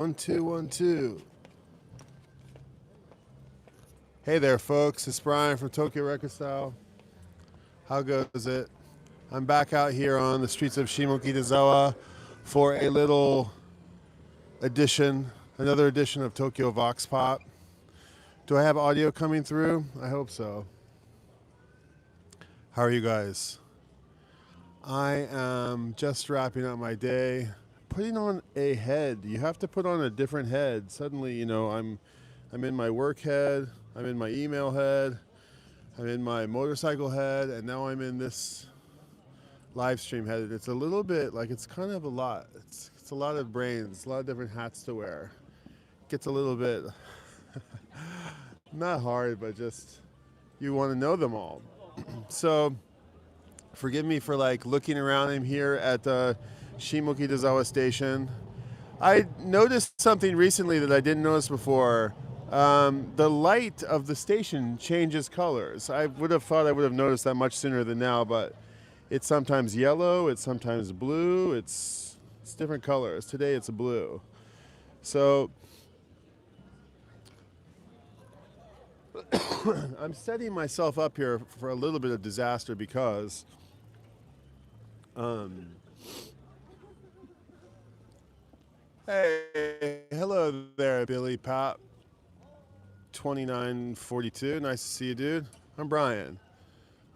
1, 2, 1, 2. Hey there, folks. It's Brian from Tokyorecordstyle. How goes it? I'm back out here on the streets of Shimokitazawa for a little edition, another edition of Tokyo Vox Pop. Do I have audio coming through? I hope so. How are you guys? I am just wrapping up my day, putting on a head. You have to put on a different head. Suddenly, you know, I'm in my work head, I'm in my email head, I'm in my motorcycle head, and now I'm in this live stream head. It's a little bit like it's kind of a lot. It's a lot of brains, a lot of different hats to wear. Gets a little bit not hard, but just you want to know them all. So forgive me for like looking around. I'm here at the Shimokitazawa station. I noticed something recently that I didn't notice before. The light of the station changes colors. I would have thought I would have noticed that much sooner than now, but it's sometimes yellow, it's sometimes blue, it's different colors. Today it's blue. So I'm setting myself up here for a little bit of disaster because hey, hello there, Billy Pop 2942. Nice to see you, dude. I'm Brian.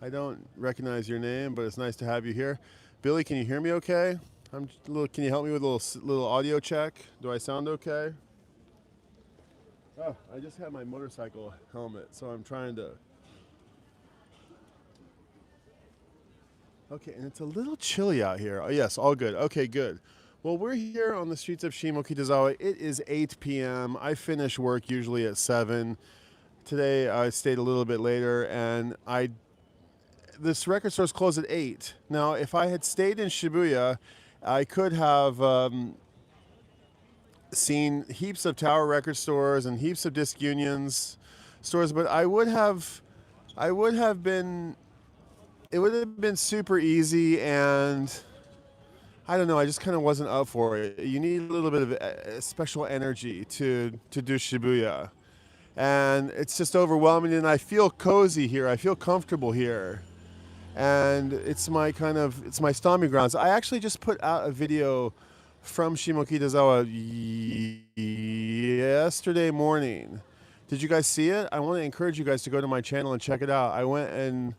I don't recognize your name, but it's nice to have you here. Billy, can you hear me okay? Can you help me with a little audio check? Do I sound okay? Oh, I just had my motorcycle helmet, so I'm trying to... Okay, and it's a little chilly out here. Oh, yes, all good. Okay, good. Well, we're here on the streets of Shimokitazawa. It is 8 p.m. I finish work usually at 7. Today I stayed a little bit later, and this record store's closed at 8. Now, if I had stayed in Shibuya, I could have seen heaps of tower record stores and heaps of disc unions stores, but it would have been super easy, and I don't know, I just kind of wasn't up for it. You need a little bit of special energy to do Shibuya, and it's just overwhelming, and I feel cozy here, I feel comfortable here, and it's my stomping grounds. I actually just put out a video from Shimokitazawa yesterday morning. Did you guys see it? I want to encourage you guys to go to my channel and check it out. I went and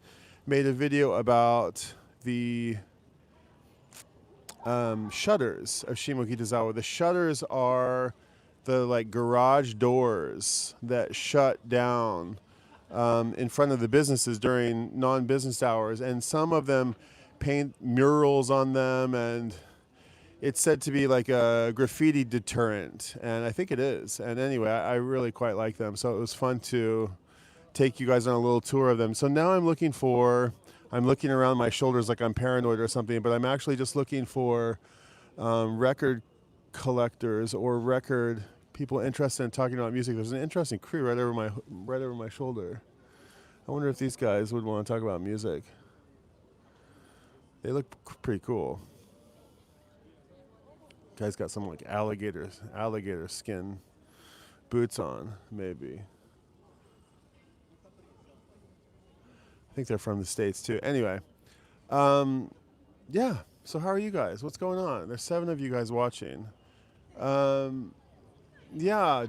made a video about the shutters of Shimokitazawa. The shutters are the garage doors that shut down in front of the businesses during non-business hours, and some of them paint murals on them, and it's said to be like a graffiti deterrent, and I think it is. And anyway, I really quite like them, so it was fun to take you guys on a little tour of them. So now I'm looking around my shoulders like I'm paranoid or something, but I'm actually just looking for record collectors or record people interested in talking about music. There's an interesting crew right over my shoulder. I wonder if these guys would want to talk about music. They look pretty cool. Guy's got some like alligator skin boots on, maybe. I think they're from the States too. Anyway, yeah. So how are you guys? What's going on? There's 7 of you guys watching. Yeah,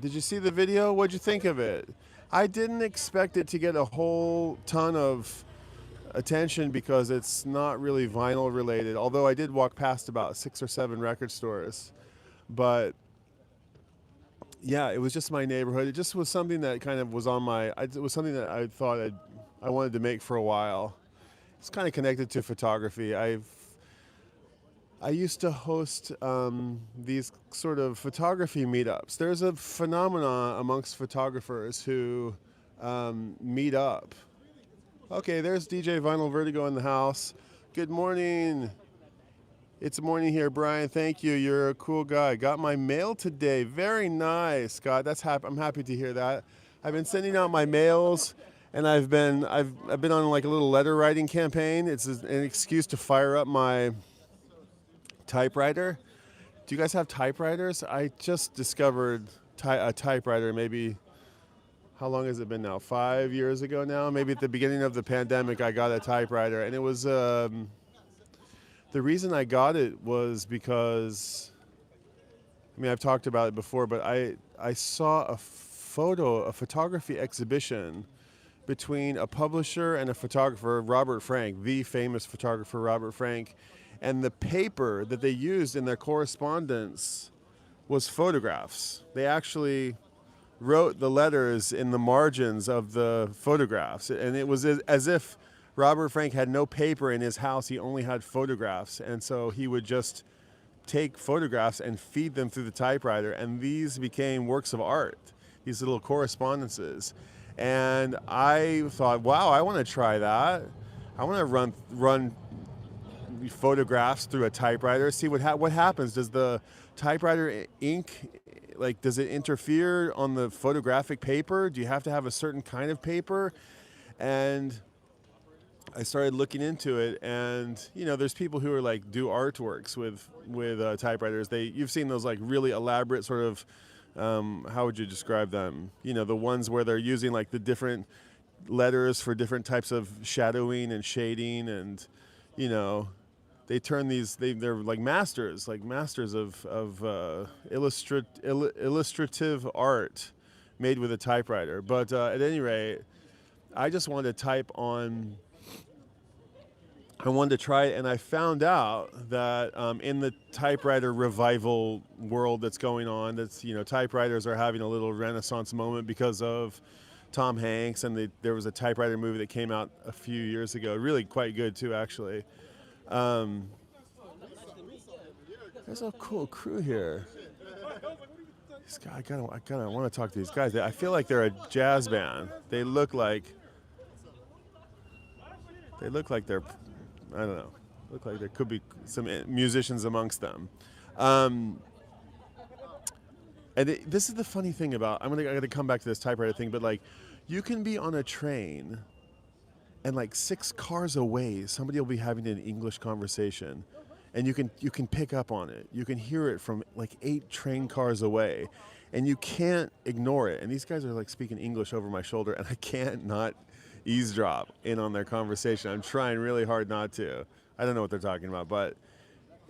did you see the video? What'd you think of it? I didn't expect it to get a whole ton of attention because it's not really vinyl related, although I did walk past about 6 or 7 record stores. But yeah, it was just my neighborhood. It just was something that kind of was on it was something that I thought I wanted to make for a while. It's kind of connected to photography. I used to host these sort of photography meetups. There's a phenomenon amongst photographers who meet up. Okay, there's DJ Vinyl Vertigo in the house. Good morning. It's morning here, Brian. Thank you. You're a cool guy. Got my mail today. Very nice, Scott. I'm happy to hear that. I've been sending out my mails, and I've been on like a little letter writing campaign. It's an excuse to fire up my typewriter. Do you guys have typewriters? I just discovered a typewriter maybe, how long has it been now? 5 years ago now? Maybe at the beginning of the pandemic, I got a typewriter. And it was, the reason I got it was because, I mean, I've talked about it before, but I saw a photography exhibition between a publisher and a photographer, Robert Frank, the famous photographer Robert Frank, and the paper that they used in their correspondence was photographs. They actually wrote the letters in the margins of the photographs, and it was as if Robert Frank had no paper in his house, he only had photographs, and so he would just take photographs and feed them through the typewriter, and these became works of art, these little correspondences. And I thought, wow, I want to try that. I want to run photographs through a typewriter, see what happens. Does the typewriter ink, like, does it interfere on the photographic paper? Do you have to have a certain kind of paper? And I started looking into it, and there's people who are like do artworks with typewriters. You've seen those like really elaborate sort of, how would you describe them? The ones where they're using like the different letters for different types of shadowing and shading, and they turn they're like masters of illustrative art made with a typewriter. But at any rate, I just wanted to type on. I wanted to try it, and I found out that in the typewriter revival world that's going on, typewriters are having a little renaissance moment because of Tom Hanks, and there was a typewriter movie that came out a few years ago, really quite good too, actually. There's a cool crew here. These guys, I want to talk to these guys. I feel like they're a jazz band. They look like they're, I don't know. Look like there could be some musicians amongst them. And this is the funny thing about, I gotta come back to this typewriter thing, but like, you can be on a train and like 6 cars away, somebody will be having an English conversation, and you can pick up on it. You can hear it from like 8 train cars away, and you can't ignore it. And these guys are like speaking English over my shoulder, and I can't not eavesdrop in on their conversation. I'm trying really hard not to. I don't know what they're talking about, but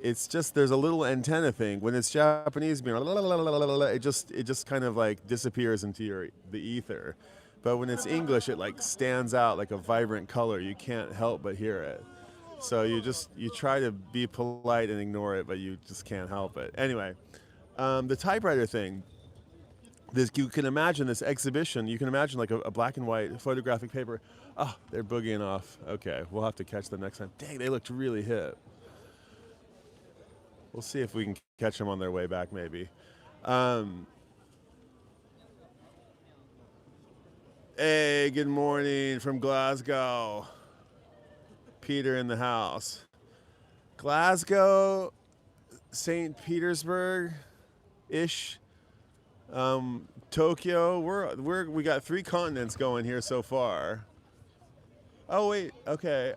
it's just, there's a little antenna thing. When it's Japanese, it just kind of like disappears into the ether. But when it's English, it like stands out like a vibrant color. You can't help but hear it. So you try to be polite and ignore it, but you just can't help it. Anyway, the typewriter thing. You can imagine this exhibition. You can imagine like a black and white photographic paper. Oh, they're boogieing off. Okay, we'll have to catch them next time. Dang, they looked really hip. We'll see if we can catch them on their way back, maybe. Hey, good morning from Glasgow. Peter in the house. Glasgow, St. Petersburg-ish. Tokyo. We got 3 continents going here so far. Oh wait, okay.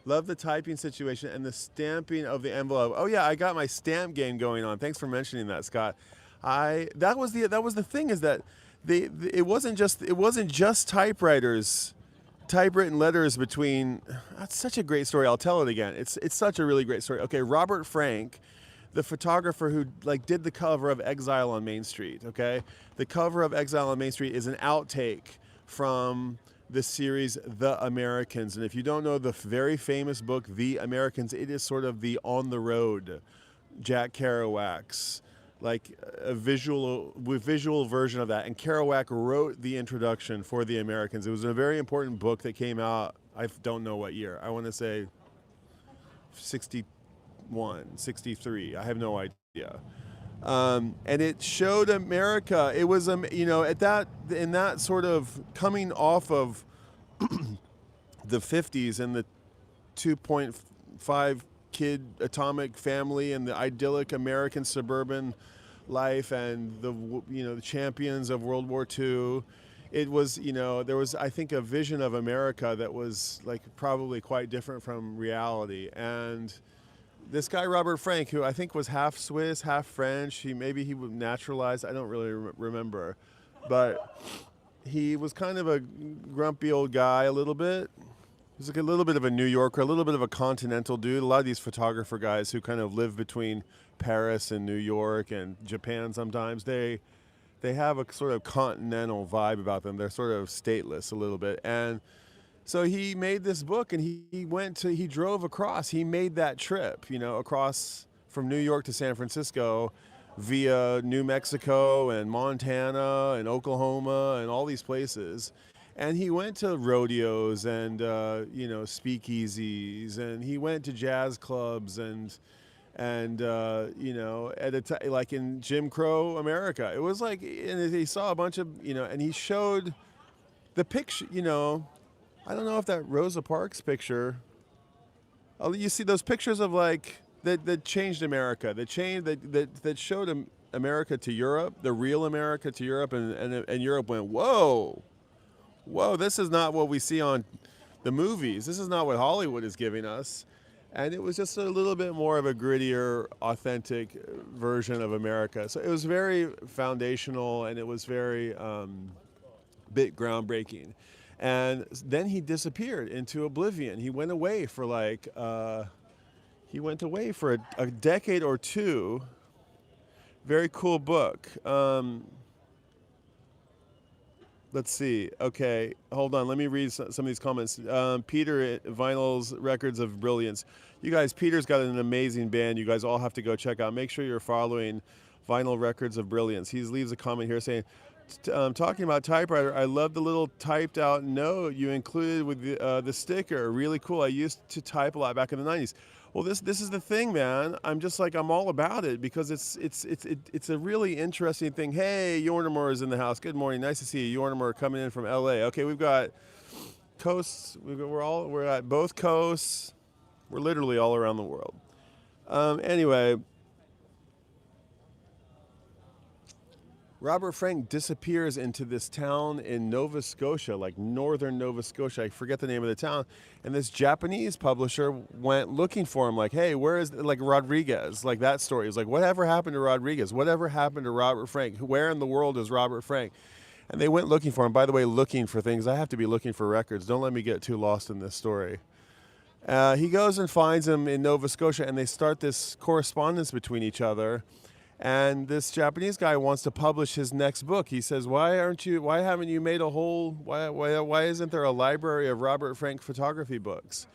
Love the typing situation and the stamping of the envelope. Oh yeah, I got my stamp game going on. Thanks for mentioning that, Scott. That was the thing, is that it wasn't just typewriters, typewritten letters between. That's such a great story. I'll tell it again. It's such a really great story. Okay, Robert Frank, the photographer who like did the cover of Exile on Main Street, okay? The cover of Exile on Main Street is an outtake from the series The Americans. And if you don't know the very famous book The Americans, it is sort of the on the road Jack Kerouac's, like a visual version of that. And Kerouac wrote the introduction for The Americans. It was a very important book that came out, I don't know what year. I want to say 61, 63. I have no idea. And it showed America. It was, in that sort of coming off of the 50s and the 2.5 kid atomic family and the idyllic American suburban life and the champions of World War II. It was, there was, I think, a vision of America that was like probably quite different from reality. And this guy Robert Frank, who I think was half Swiss, half French. He was naturalized. I don't really remember, but he was kind of a grumpy old guy, a little bit. He was like a little bit of a New Yorker, a little bit of a continental dude. A lot of these photographer guys who kind of live between Paris and New York and Japan sometimes, they have a sort of continental vibe about them. They're sort of stateless a little bit. And so he made this book, and he drove across. He made that trip, across from New York to San Francisco via New Mexico and Montana and Oklahoma and all these places. And he went to rodeos and, speakeasies, and he went to jazz clubs and like in Jim Crow America. It was like, and he saw a bunch of, and he showed the picture, I don't know if that Rosa Parks picture, you see those pictures of like, that changed America, that showed America to Europe, the real America to Europe, and Europe went, whoa, this is not what we see on the movies. This is not what Hollywood is giving us. And it was just a little bit more of a grittier, authentic version of America. So it was very foundational, and it was very bit groundbreaking. And then he disappeared into oblivion. He went away for a decade or two. Very cool book. Let's see. Okay, hold on. Let me read some of these comments. Peter, Vinyl's Records of Brilliance. You guys, Peter's got an amazing band. You guys all have to go check out. Make sure you're following Vinyl Records of Brilliance. He leaves a comment here saying, talking about typewriter, I love the little typed out note you included with the sticker. Really cool. I used to type a lot back in the 90s. Well, this is the thing, man. I'm all about it because it's a really interesting thing. Hey, Yornimer is in the house. Good morning. Nice to see you. Yornimer coming in from LA. Okay, we've got coasts. We're at both coasts. We're literally all around the world. Anyway, Robert Frank disappears into this town in Nova Scotia, like northern Nova Scotia. I forget the name of the town. And this Japanese publisher went looking for him, like, hey, where is, like, Rodriguez? Like that story. It's like, whatever happened to Rodriguez? Whatever happened to Robert Frank? Where in the world is Robert Frank? And they went looking for him. By the way, looking for things. I have to be looking for records. Don't let me get too lost in this story. He goes and finds him in Nova Scotia, and they start this correspondence between each other. And this Japanese guy wants to publish his next book. He says, why haven't you made why isn't there a library of Robert Frank photography books?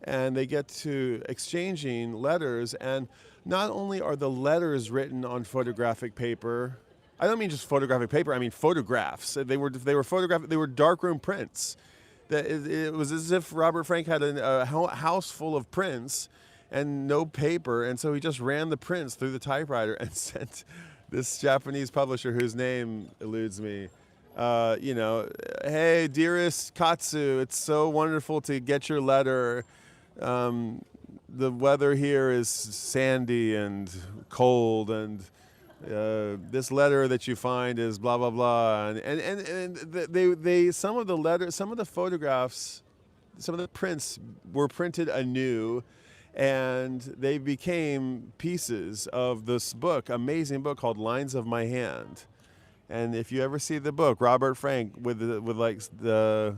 And they get to exchanging letters, and not only are the letters written on photographic paper, I don't mean just photographic paper, I mean photographs. They were darkroom prints. It was as if Robert Frank had a house full of prints and no paper, and so he just ran the prints through the typewriter and sent this Japanese publisher, whose name eludes me, hey, dearest Katsu, it's so wonderful to get your letter. The weather here is sandy and cold, and this letter that you find is blah blah blah, and they some of the letters, some of the photographs, some of the prints were printed anew. And they became pieces of this book, amazing book called Lines of My Hand. And if you ever see the book, Robert Frank with a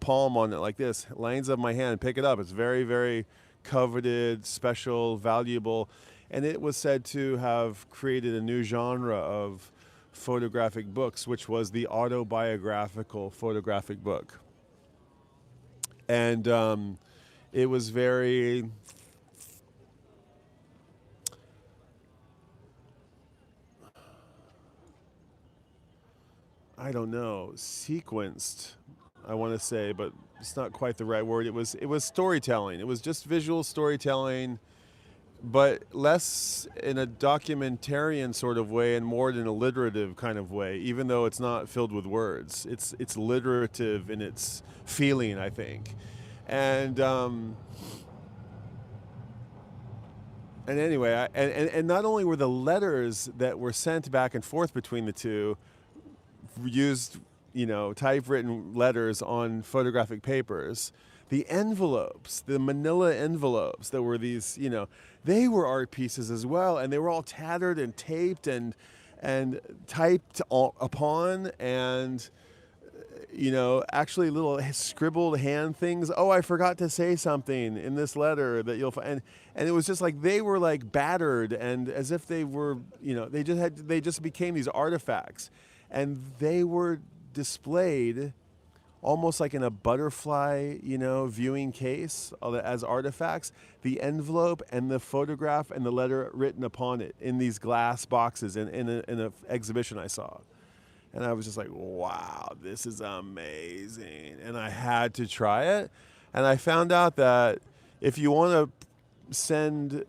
palm on it like this, Lines of My Hand, pick it up. It's very, very coveted, special, valuable. And it was said to have created a new genre of photographic books, which was the autobiographical photographic book. And it was very... I don't know, sequenced, I want to say, but it's not quite the right word. It was storytelling. It was just visual storytelling, but less in a documentarian sort of way and more in a literative kind of way, even though it's not filled with words. It's literative in its feeling, I think. And anyway, and not only were the letters that were sent back and forth between the two used, typewritten letters on photographic papers, The envelopes, the manila envelopes that were these, they were art pieces as well, and they were all tattered and taped and typed upon, and actually little scribbled hand things. Oh, I forgot to say something in this letter that you'll find. And it was just like they were like battered, and as if they were, they just became these artifacts, and they were displayed almost like in a butterfly, viewing case as artifacts. The envelope and the photograph and the letter written upon it in these glass boxes in an exhibition I saw. And I was just like, wow, this is amazing. And I had to try it. And I found out that if you want to send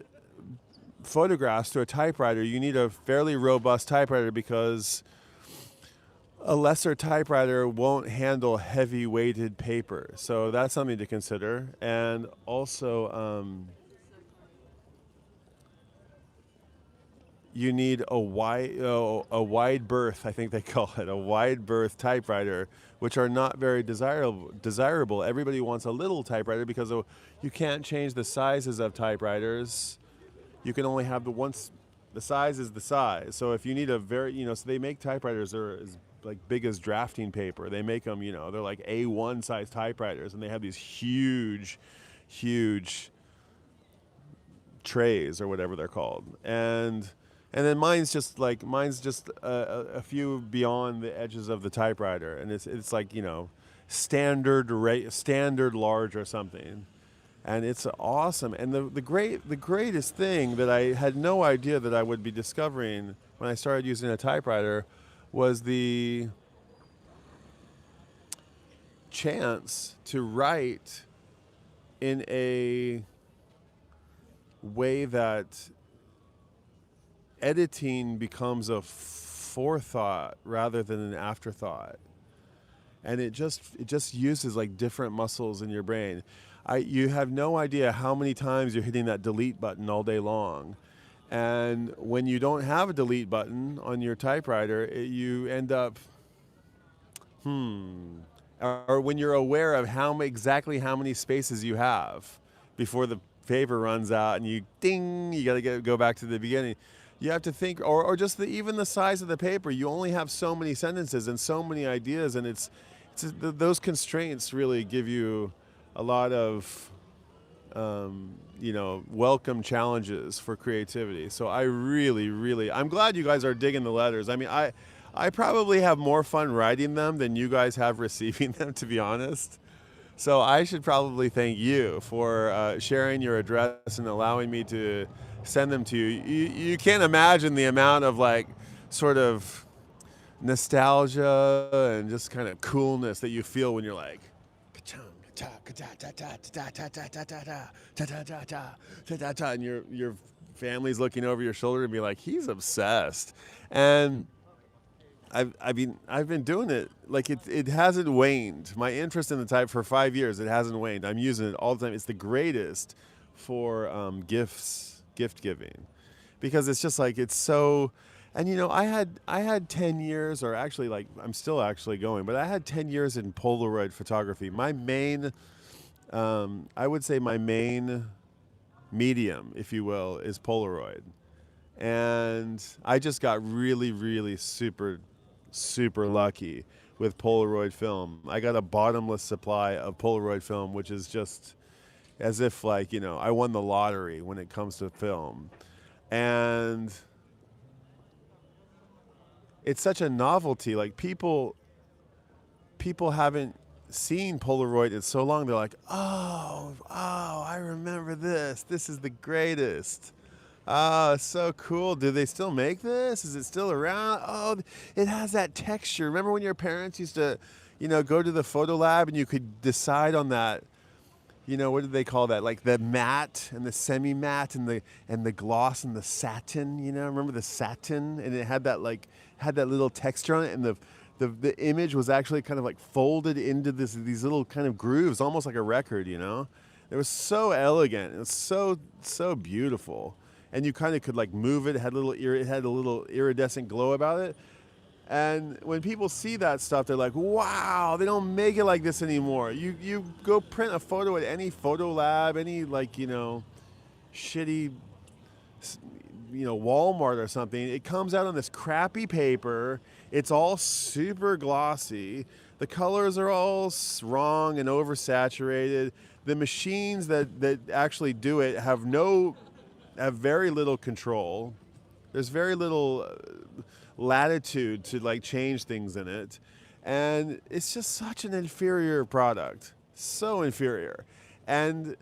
photographs to a typewriter, you need a fairly robust typewriter, because a lesser typewriter won't handle heavy weighted paper. So that's something to consider. And also, you need a wide berth, I think they call it, a wide berth typewriter, which are not very desirable. Everybody wants a little typewriter because you can't change the sizes of typewriters. You can only have the size is the size. So if you need a very, so they make typewriters that are as like big as drafting paper. They make them, they're like A1 size typewriters, and they have these huge trays or whatever they're called. And then mine's just a few beyond the edges of the typewriter, and it's like standard large or something, and it's awesome. And the greatest thing that I had no idea that I would be discovering when I started using a typewriter was the chance to write in a way that editing becomes a forethought rather than an afterthought, and it just uses like different muscles in your brain. You have no idea how many times you're hitting that delete button all day long, and when you don't have a delete button on your typewriter, you end up or when you're aware of exactly how many spaces you have before the paper runs out and you got to go back to the beginning. You have to think, or just even the size of the paper. You only have so many sentences and so many ideas, and those constraints really give you a lot of, welcome challenges for creativity. So I'm glad you guys are digging the letters. I mean, I probably have more fun writing them than you guys have receiving them, to be honest. So I should probably thank you for sharing your address and allowing me to send them to you. You can't imagine the amount of sort of nostalgia and just kind of coolness that you feel when you're like, and your family's looking over your shoulder and be like, he's obsessed. And I've been doing it, it hasn't waned. My interest in the type for 5 years, it hasn't waned. I'm using it all the time. It's the greatest for gift giving, because it's just it's so. And I had 10 years, or actually I'm still actually going, but I had 10 years in Polaroid photography. My main, I would say my main medium, if you will, is Polaroid. And I just got really super lucky with Polaroid film. I got a bottomless supply of Polaroid film, which is just as if I won the lottery when it comes to film. And it's such a novelty. People haven't seen Polaroid in so long. They're like, oh, I remember this. This is the greatest. Oh, it's so cool. Do they still make this? Is it still around? Oh, it has that texture. Remember when your parents used to, go to the photo lab and you could decide on that, what did they call that? The matte and the semi-matte and the gloss and the satin, remember the satin? And it had that little texture on it, and the image was actually kind of folded into these little kind of grooves, almost like a record, It was so elegant. It was so beautiful. And you kind of could move it. It had a little iridescent glow about it. And when people see that stuff, they're like, wow, they don't make it like this anymore. You go print a photo at any photo lab, any like, shitty, Walmart or something. It comes out on this crappy paper. It's all super glossy. The colors are all wrong and oversaturated. The machines that actually do it have very little control. There's very little latitude to like change things in it, and it's just such an inferior product, so inferior, and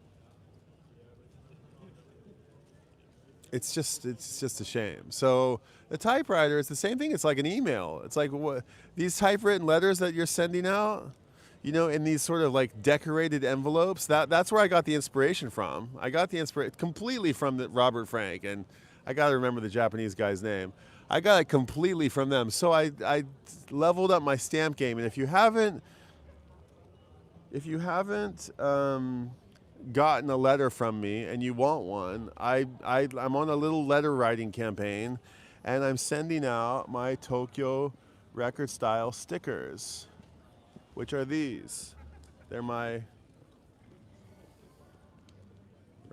it's just a shame. So the typewriter is the same thing. It's like an email. It's like these typewritten letters that you're sending out, in these sort of like decorated envelopes. That's where I got the inspiration from. I got the inspiration completely from Robert Frank, and I got to remember the Japanese guy's name. I got it completely from them. So I leveled up my stamp game. And if you haven't gotten a letter from me and you want one, I'm on a little letter writing campaign, and I'm sending out my Tokyo record style stickers, which are these. They're my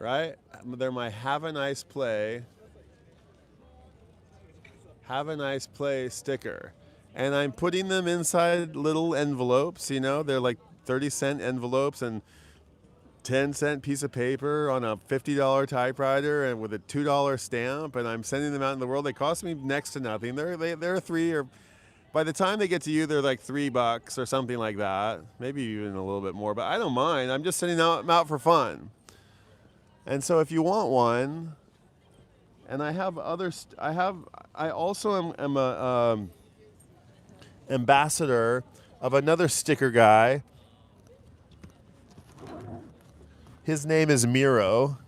Have a Nice Play. Have a Nice Play sticker. And I'm putting them inside little envelopes, they're like 30-cent envelopes and 10-cent piece of paper on a $50 typewriter and with a $2 stamp, and I'm sending them out in the world. They cost me next to nothing. They're $3, or by the time they get to you, they're like $3 or something like that. Maybe even a little bit more, but I don't mind. I'm just sending them out for fun. And so if you want one, and I have others. I also am a ambassador of another sticker guy. His name is Miro,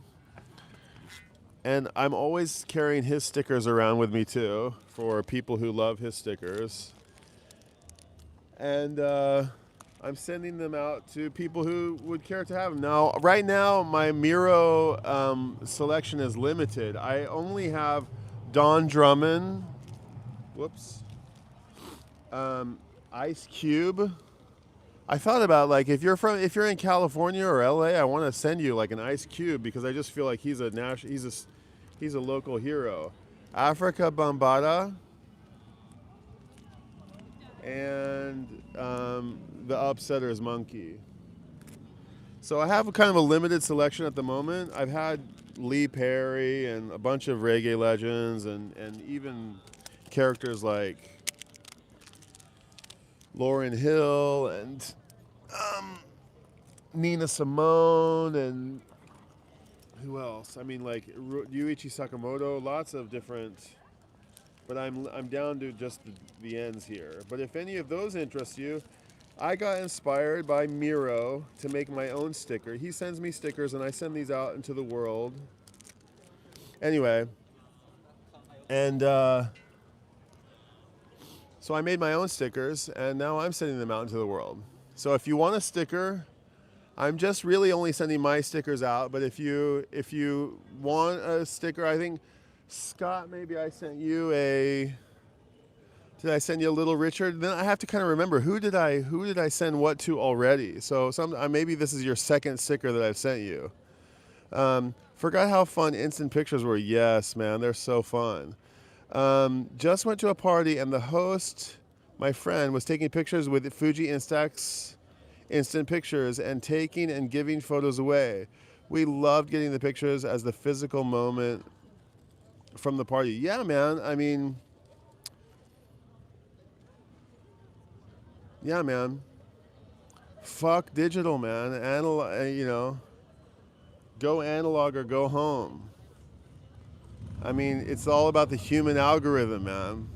and I'm always carrying his stickers around with me too for people who love his stickers. And I'm sending them out to people who would care to have them. Now, right now, my Miro selection is limited. I only have Don Drummond, Ice Cube. I thought about like if you're in California or LA, I want to send you like an Ice Cube because I just feel like he's a local hero. Africa Bambaataa and the Upsetter's Monkey. So I have a kind of a limited selection at the moment. I've had Lee Perry and a bunch of reggae legends and even characters like Lauryn Hill and Nina Simone and who else? I mean, like Yuichi Sakamoto, lots of different. But I'm down to just the ends here. But if any of those interest you, I got inspired by Miro to make my own sticker. He sends me stickers and I send these out into the world. Anyway, and so I made my own stickers and now I'm sending them out into the world. So if you want a sticker, I'm just really only sending my stickers out. But if you want a sticker, I think Scott, maybe I sent you did I send you a Little Richard? Then I have to kind of remember who did I send what to already. So maybe this is your second sticker that I've sent you. Forgot how fun instant pictures were. Yes, man, they're so fun. Just went to a party and the host, my friend, was taking pictures with Fuji Instax instant pictures and taking and giving photos away. We loved getting the pictures as the physical moment from the party. Yeah, man. I mean, yeah, man. Fuck digital, man. Go analog or go home. I mean, it's all about the human algorithm, man.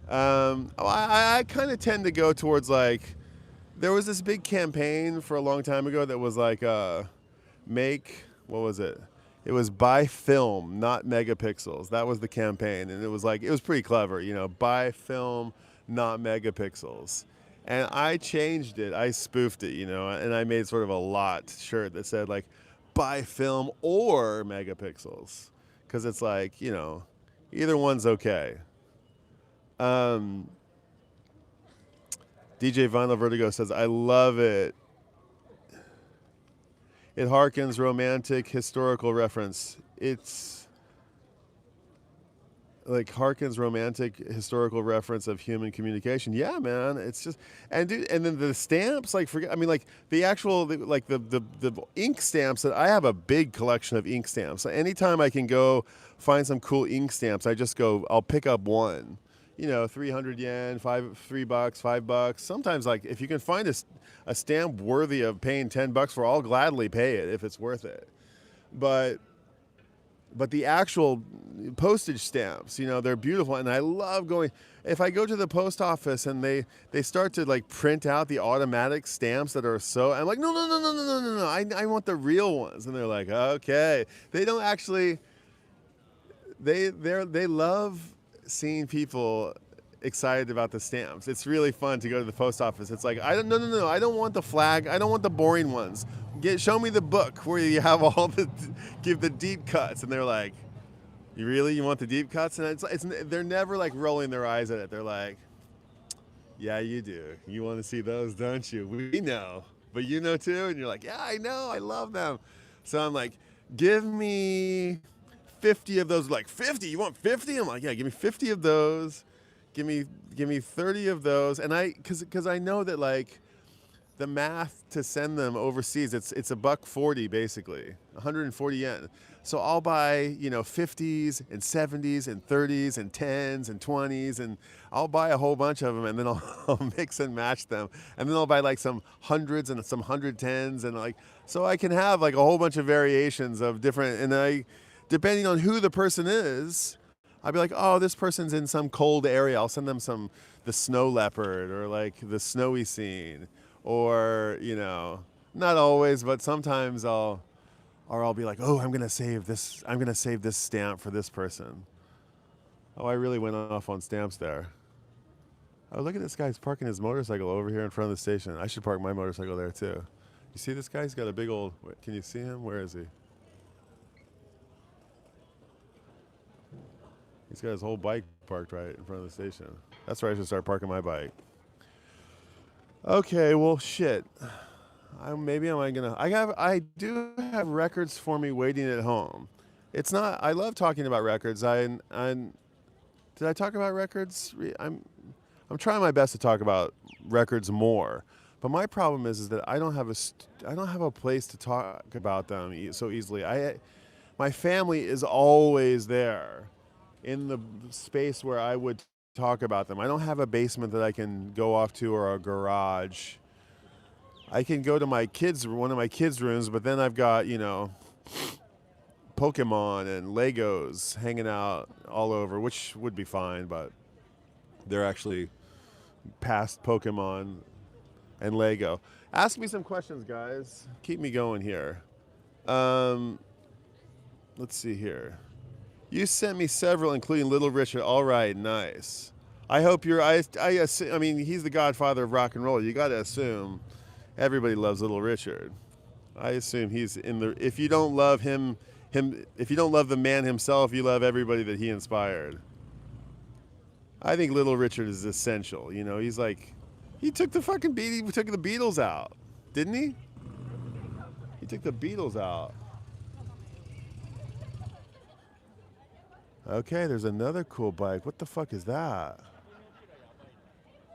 I kind of tend to go towards like, there was this big campaign for a long time ago that was like, what was it? It was buy film, not megapixels. That was the campaign. And it was pretty clever, buy film, not megapixels. And I changed it. I spoofed it, and I made sort of a lot shirt that said like, buy film or megapixels. Because it's like, Either one's okay. DJ Vinyl Vertigo says, I love it. It harkens romantic historical reference. It's like harkens romantic historical reference of human communication. Yeah, man. It's just and dude, and then the stamps, like forget. I mean, like the actual like the ink stamps that I have a big collection of ink stamps. So anytime I can go find some cool ink stamps, I just go. I'll pick up one. 300 yen, $3, $5. Sometimes, like, if you can find a stamp worthy of paying $10 for, I'll gladly pay it if it's worth it. But the actual postage stamps, they're beautiful, and I love going. If I go to the post office and they start to like print out the automatic stamps that are I'm like, no, I want the real ones, and they're like, okay, they don't actually. They love seeing people excited about the stamps. It's really fun to go to the post office. It's like, no, I don't want the flag. I don't want the boring ones. Show me the book where you have give the deep cuts. And they're like, you want the deep cuts? And they're never like rolling their eyes at it. They're like, yeah, you do. You want to see those, don't you? We know, but you know too. And you're like, yeah, I know. I love them. So I'm like, give me 50 of those. Like, 50? You want 50? I'm like, yeah, give me 50 of those. Give me 30 of those. And because I know that like the math to send them overseas, it's $140 basically, 140 yen. So I'll buy 50s and 70s and 30s and 10s and 20s, and I'll buy a whole bunch of them, and then I'll mix and match them, and then I'll buy like some hundreds and some 110s, and like so I can have like a whole bunch of variations of different. And depending on who the person is, I'll be like, oh, this person's in some cold area. I'll send them the snow leopard or like the snowy scene, or not always, but sometimes I'll be like, oh, I'm gonna save this stamp for this person. Oh, I really went off on stamps there. Oh, look at this guy. He's parking his motorcycle over here in front of the station. I should park my motorcycle there too. You see this guy? He's got a big old. Can you see him? Where is he? He's got his whole bike parked right in front of the station. That's where I should start parking my bike. Okay, well, shit. I do have records for me waiting at home. It's not. I love talking about records. Did I talk about records? I'm trying my best to talk about records more. But my problem is that I don't have a place to talk about them so easily. My family is always there in the space where I would talk about them. I don't have a basement that I can go off to or a garage. I can go to one of my kids' rooms, but then I've got, Pokemon and Legos hanging out all over, which would be fine, but they're actually past Pokemon and Lego. Ask me some questions, guys. Keep me going here. Let's see here. You sent me several, including Little Richard. All right, nice. I hope I mean, he's the godfather of rock and roll. You got to assume everybody loves Little Richard. I assume he's if you don't love if you don't love the man himself, you love everybody that he inspired. I think Little Richard is essential. He's like, he took the Beatles out, didn't he? He took the Beatles out. Okay, there's another cool bike. What the fuck is that?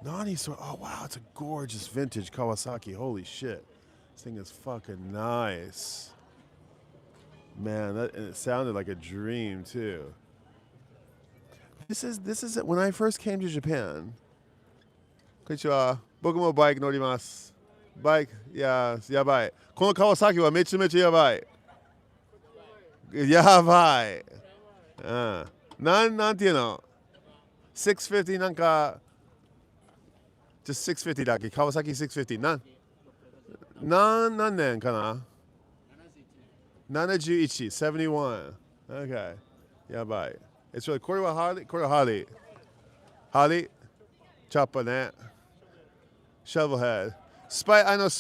Oh wow, it's a gorgeous vintage Kawasaki. Holy shit. This thing is fucking nice. Man, and it sounded like a dream too. This is when I first came to Japan. Konnichiwa. Boku mo bike norimasu. Bike, yeah, yabai. Kono Kawasaki wa mecha mecha yabai. Yabai. なんていうの 650 なんか just 650だっけ川崎650何年かな71 71 okay やばい it's really これはハリーチャッパねシャブヘッ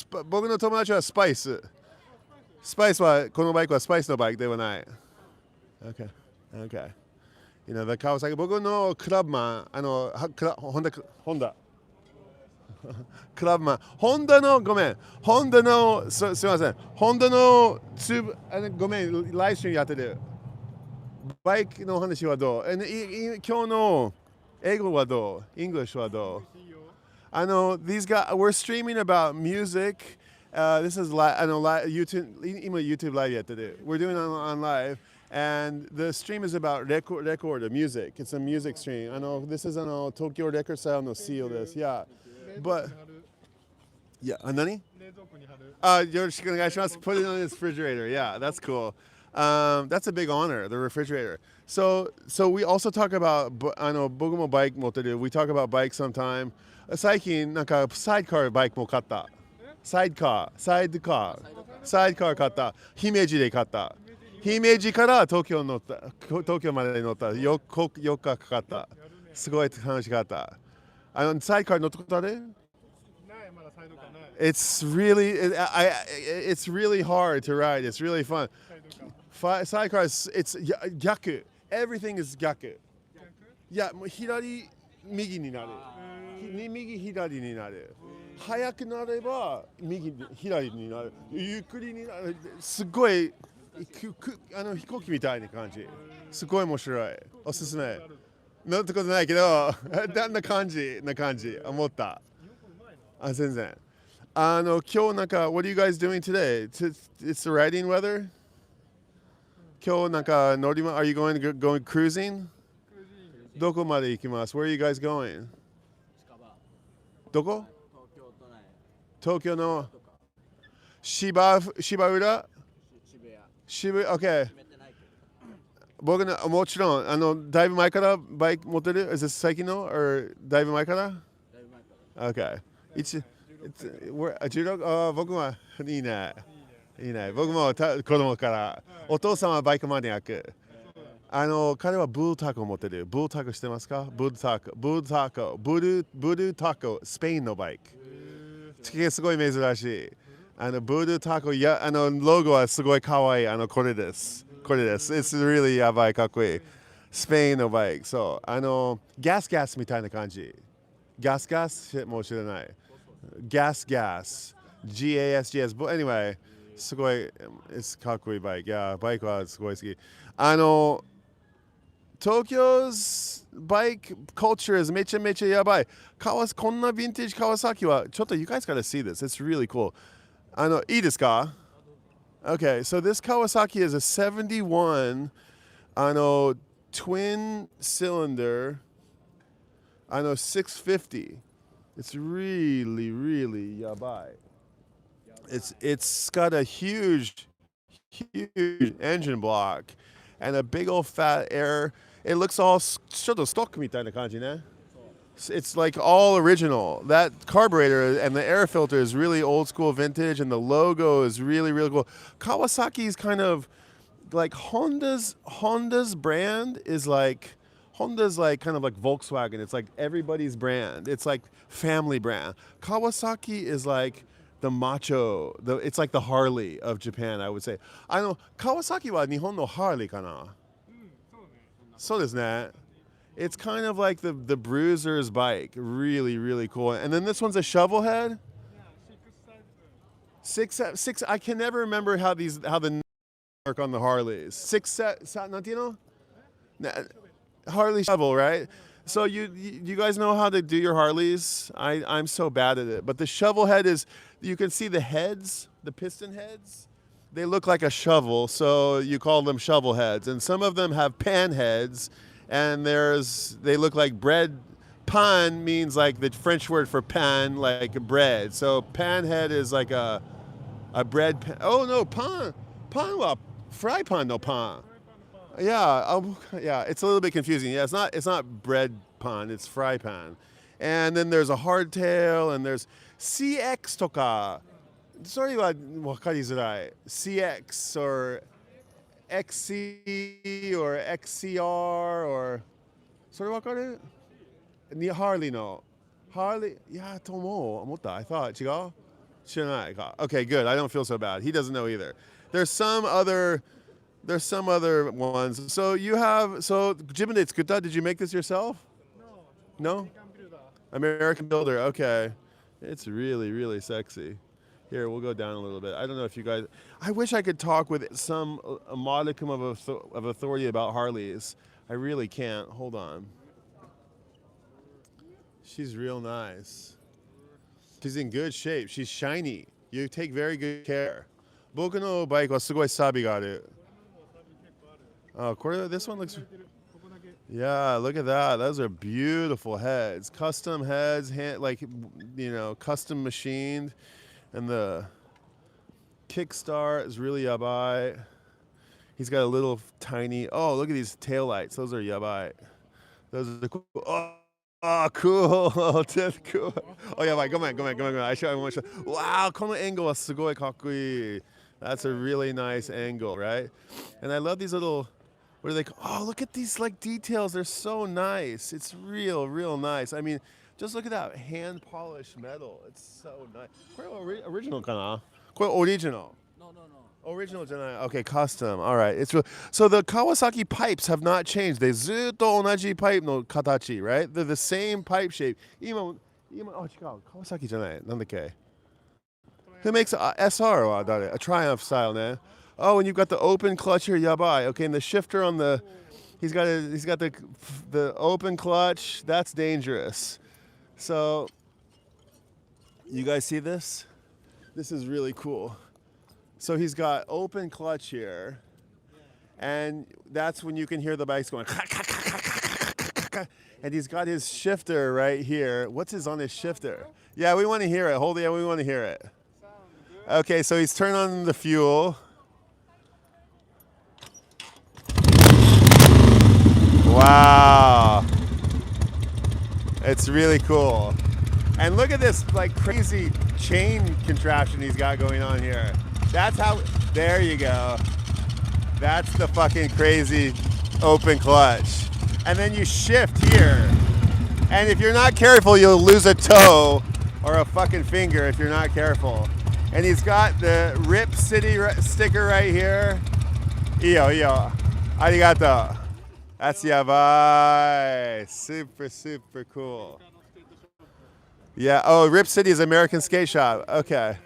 ド僕の友達はスパイスはこのバイクはスパイスのバイクではない okay You know, the Kawasaki. 僕のクラブマン、ホンダ。クラブマン。ホンダの、ごめん。ホンダの、すいません。ホンダの、ごめん、ライブストリームやってる。バイクの話はどう？今日の英語はどう？ English はどう？ I know these guys, we're streaming about music. This is YouTube, 今 YouTube live やってる。We're doing it on live. And the stream is about record, music. It's a music stream. I know this is tokyorecordstyle no seal this. Yeah. But, yeah, 何？よろしくお願いします。Put it on his refrigerator. Yeah, that's cool. That's a big honor, the refrigerator. So we also talk about, 僕もバイク持ってる。We talk about bikes sometime. 最近なんかサイドカーバイクも買った。サイドカー買った。姫路で買った。姫路から東京まで乗った。4日かかった。すごい楽しかった。サイドカー乗ったことある？It's really hard to ride. It's really fun. Sidecar it's 逆。Everything is 逆。いや、もう左、右になる。右、左になる。速くなれば、左になる。ゆっくりになる。すごい、飛行機みたいな感じ。すごい面白い。おすすめ。乗ったことないけど、な感じ、思った。全然。今日なんか、what are you guys doing today? It's the riding weather? 今日なんか乗りare you going cruising? どこまで行きます？ Where are you guys going? どこ？東京の芝浦？渋谷 OK 僕のもちろんだいぶ前からバイク持ってる？ Is this 最近の？ or だいぶ前から？ OK 16？僕はいいね。僕も子供からお父さんはバイクマニアック。彼はブルータコ持ってる。ブルータコ知ってますか？ブルータコ、スペインのバイク。すごい珍しい。ブルータコ、ロゴはすごいかわいい。これです。It's really やばい、かっこいい。スペインのバイク。そう。ガスみたいな感じ。ガスもう知らない。ガス。GAS。But anyway、すごい、かっこいいバイク。いや、バイクはすごい好き。Tokyo's bike culture is めちゃめちゃやばい。こんなヴィンテージ川崎は、ちょっと you guys gotta see this. It's really cool. いいですか？ Okay, so this Kawasaki is a 71 twin cylinder 650. It's really やばい。It's got a huge engine block and a big old fat air. It looks all ちょっとストックみたいな感じね。It's like all original. That carburetor and the air filter is really old school vintage, and the logo is really cool. Kawasaki's kind of like Honda's brand is like Honda's like kind of like Volkswagen. It's like everybody's brand. It's like family brand. Kawasaki is like the macho. It's like the Harley of Japan, I would say. 川崎は日本のハーレーかな？そうですね。It's kind of like the bruiser's bike. Really cool. And then this one's a shovel head. Six. I can never remember how the work on the Harleys. Not you know? Harley shovel, right? So you guys know how to do your Harleys? I'm so bad at it. But the shovel head is, you can see the heads, the piston heads. They look like a shovel, so you call them shovel heads. And some of them have pan heads, and they look like bread. Pan means like the French word for pan, like bread. So pan head is like a bread pan. Oh no, pan wa fry pan no pan. Yeah, it's a little bit confusing. Yeah, it's not bread pan, it's fry pan. And then there's a hardtail, and there's CX とか。それは分かりづらい。CX or XC or XCR or それ分かる？Harley の。Harley いやと思った。I thought 違う？知らないか。Okay, good. I don't feel so bad. He doesn't know either. There's some other There's some other ones. So you have, so Jibune Tsukuta, did you make this yourself? No? American Builder, okay. It's really, really sexy. Here, we'll go down a little bit. I don't know if you guys, I wish I could talk with some, a modicum of authority about Harleys. I really can't. Hold on. She's real nice. She's in good shape. She's shiny. You take very good care. 僕のバイクはすごいサビがある。Oh, this one looks. Yeah, look at that. Those are beautiful heads. Custom heads, like, you know, custom machined. And the kickstart is really yabai. He's got a little tiny. Oh, look at these taillights. Those are yabai. Those are cool. Oh, cool. That's cool. Oh, yabai. Go on. I want to show. Wow, この angle はすごいかっこいい. That's a really nice angle, right? And I love these little. What are they called? Oh, look at these like details. They're so nice. It's real, real nice. I mean, just look at that hand polished metal. It's so nice. Original kana? Original. No. Original janai. Okay, custom. All right. It's real. So the Kawasaki pipes have not changed. They zutto onaji pipe no katachi, right? They're the same pipe shape. Oh, chikau. Kawasaki janai. Nandake. Who makes a SR wa dare? A Triumph style, ne? Oh, and you've got the open clutch here, yabai. Okay, and the shifter on the, he's got the open clutch. That's dangerous. So, you guys see this? This is really cool. So he's got open clutch here, and that's when you can hear the bikes going. And he's got his shifter right here. What's on his shifter? Yeah, we want to hear it. Hold it. Yeah, we want to hear it. Okay, so he's turned on the fuel. Wow. It's really cool. And look at this like crazy chain contraption he's got going on here. That's how, there you go. That's the fucking crazy open clutch. And then you shift here. And if you're not careful, you'll lose a toe or a fucking finger if you're not careful. And he's got the Rip City sticker right here. Iyo. Arigato. That's yabai. Super, super cool. Yeah. Oh, Rip City is American skate shop. Okay.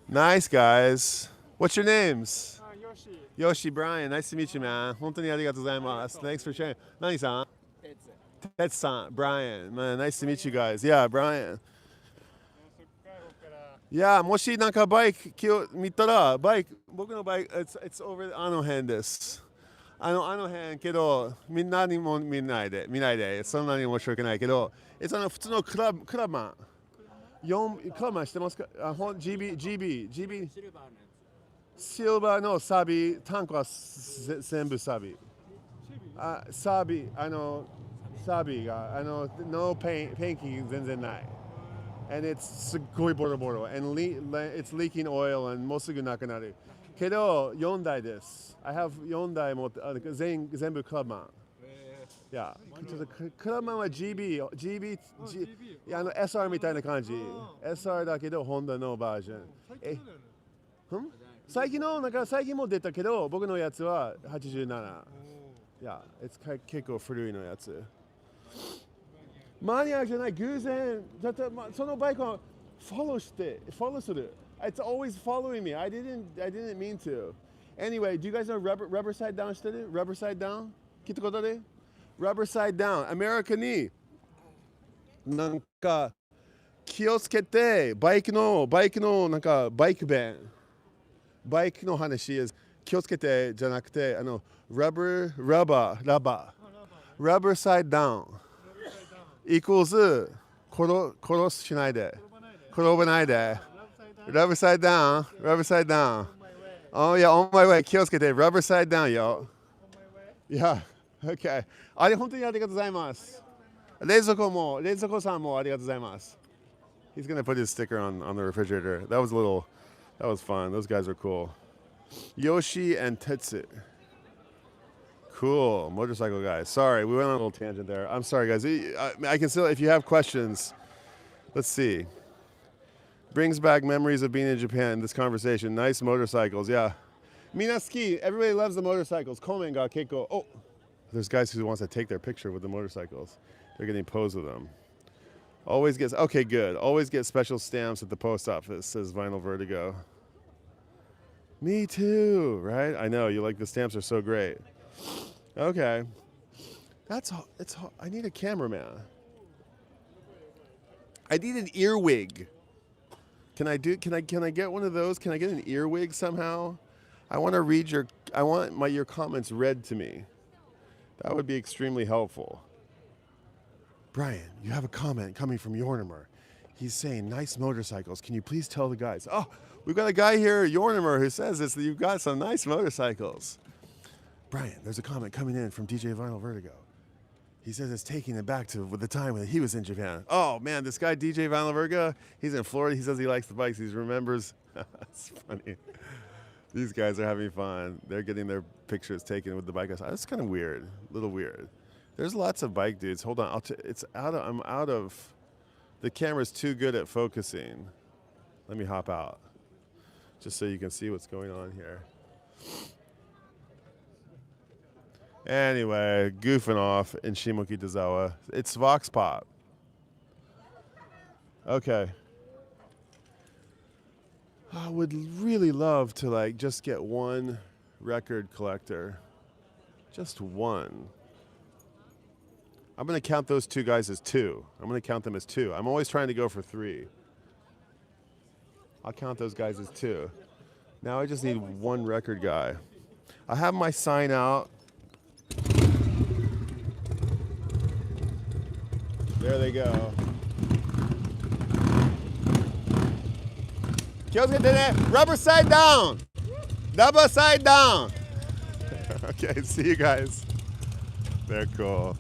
Nice, guys. What's your names? Yoshi, Brian. Nice to meet you, man. 本当にありがとうございます. Thanks for sharing. 何さん? Tetsu-san. Brian. Man, nice to meet you guys. Yeah, Brian. Yeah, もしなんかバイク見たら、僕のバイク、it's over あの辺です。あの辺けど、みんなにも見ないで、そんなに面白くないけど、普通のクラブマン。クラブマン知ってますか？GB。シルバーのサビ、タンクは全部サビ。サビが、no painting 全然ない。And it's すっごいボロボロ。And it's leaking oil and もうすぐなくなる。けど、4台です。I have 4台持って、全部クラブマン。いや、クラブマンは GB、SR みたいな感じ。SR だけど、ホンダのバージョン。最近も出たけど、僕のやつは87。いや、結構古いのやつ。マニアじゃない、偶然。だって、そのバイクはフォローする。It's always following me. I didn't mean to. Anyway, do you guys know rubber side down してる? Rubber side down? 聞いたことで? Rubber side down. アメリカになんか気をつけてバイクのなんかバイク弁。バイクの話is 気をつけてじゃなくてrubber side down equals 殺しないで転ばないで rubber side down oh yeah on my way 気をつけて rubber side down yo yeah okay あれ本当にありがとうございます冷蔵庫さんもありがとうございます he's gonna put his sticker on the refrigerator that was fun. Those guys are cool. Yoshi and Tetsu. Cool. Motorcycle guys. Sorry, we went on a little tangent there. I'm sorry, guys. I can still, if you have questions, let's see. Brings back memories of being in Japan, this conversation. Nice motorcycles, yeah. Minaski, everybody loves the motorcycles. Komen ga keiko. Oh, there's guys who wants to take their picture with the motorcycles. They're getting posed with them. Always gets, okay, good. Always get special stamps at the post office, says Vinyl Vertigo. Me too, right? I know, you like the stamps are so great. Okay. I need a cameraman. I need an earwig. Can I get one of those? Can I get an earwig somehow? I want to read your comments read to me. That would be extremely helpful. Brian, you have a comment coming from Yornimer. He's saying, nice motorcycles. Can you please tell the guys? Oh, we've got a guy here, Yornimer, who says this, that you've got some nice motorcycles. Brian, there's a comment coming in from DJ Vinyl Vertigo. He says it's taking him back to the time when he was in Japan. Oh, man, this guy, DJ Vinyl Vertigo, he's in Florida. He says he likes the bikes. He remembers. That's funny. These guys are having fun. They're getting their pictures taken with the bike. That's kind of weird, a little weird. There's lots of bike dudes. Hold on, I'm out of, the camera's too good at focusing. Let me hop out, just so you can see what's going on here. Anyway, goofing off in Shimokitazawa. It's Vox Pop. Okay. I would really love to just get one record collector. Just one. I'm going to count those two guys as two. I'm going to count them as two. I'm always trying to go for three. I'll count those guys as two. Now I just need one record guy. I have my sign out. There they go. Rubber side down. Double side down. Okay, see you guys. They're cool.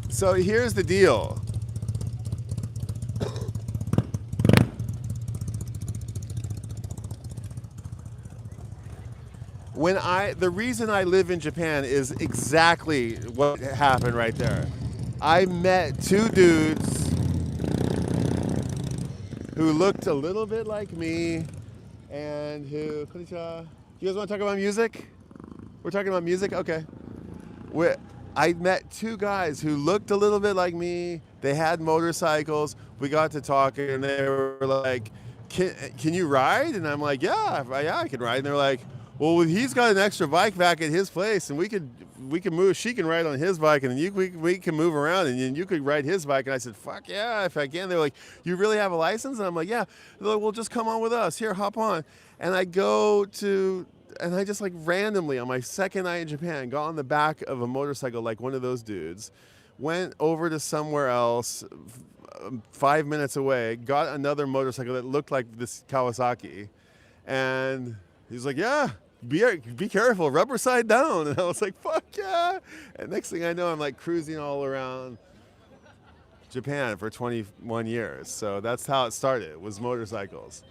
So here's the deal. The reason I live in Japan is exactly what happened right there. I met two dudes who looked a little bit like me and who, konnichiwa. You guys want to talk about music? We're talking about music? Okay. I met two guys who looked a little bit like me. They had motorcycles. We got to talking and they were like, can you ride? And I'm like, yeah, I can ride. And they're like, well, he's got an extra bike back at his place, and we can move. She can ride on his bike, and we can move around, and you could ride his bike. And I said, fuck yeah, if I can. They're like, you really have a license? And I'm like, yeah. They're like, well, just come on with us. Here, hop on. And I just randomly on my second night in Japan, got on the back of a motorcycle like one of those dudes, went over to somewhere else, 5 minutes away, got another motorcycle that looked like this Kawasaki, and he's like, yeah. Be careful, rubber side down. And I was like, fuck yeah. And next thing I know, I'm like cruising all around Japan for 21 years. So that's how it started, was motorcycles.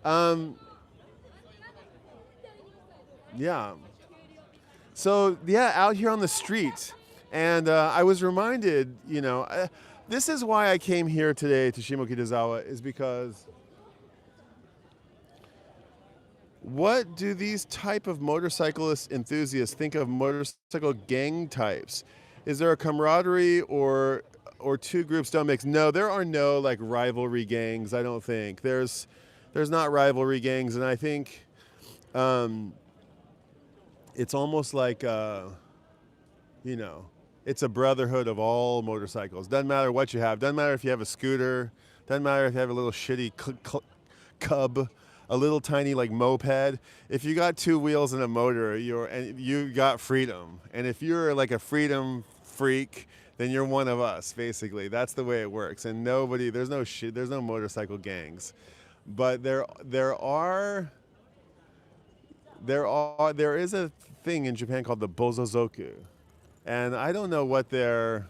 Yeah. So yeah, out here on the street. And I was reminded, this is why I came here today to Shimokitazawa, is because what do these type of motorcyclist enthusiasts think of motorcycle gang types? Is there a camaraderie or two groups don't mix? No, there are no rivalry gangs. I don't think there's not rivalry gangs, and I think it's almost like it's a brotherhood of all motorcycles. Doesn't matter what you have. Doesn't matter if you have a scooter. Doesn't matter if you have a little shitty cub. A little tiny moped. If you got two wheels and a motor, you got freedom. And if you're like a freedom freak, then you're one of us. Basically, that's the way it works. And there's no motorcycle gangs, but there is a thing in Japan called the bozozoku, and I don't know what their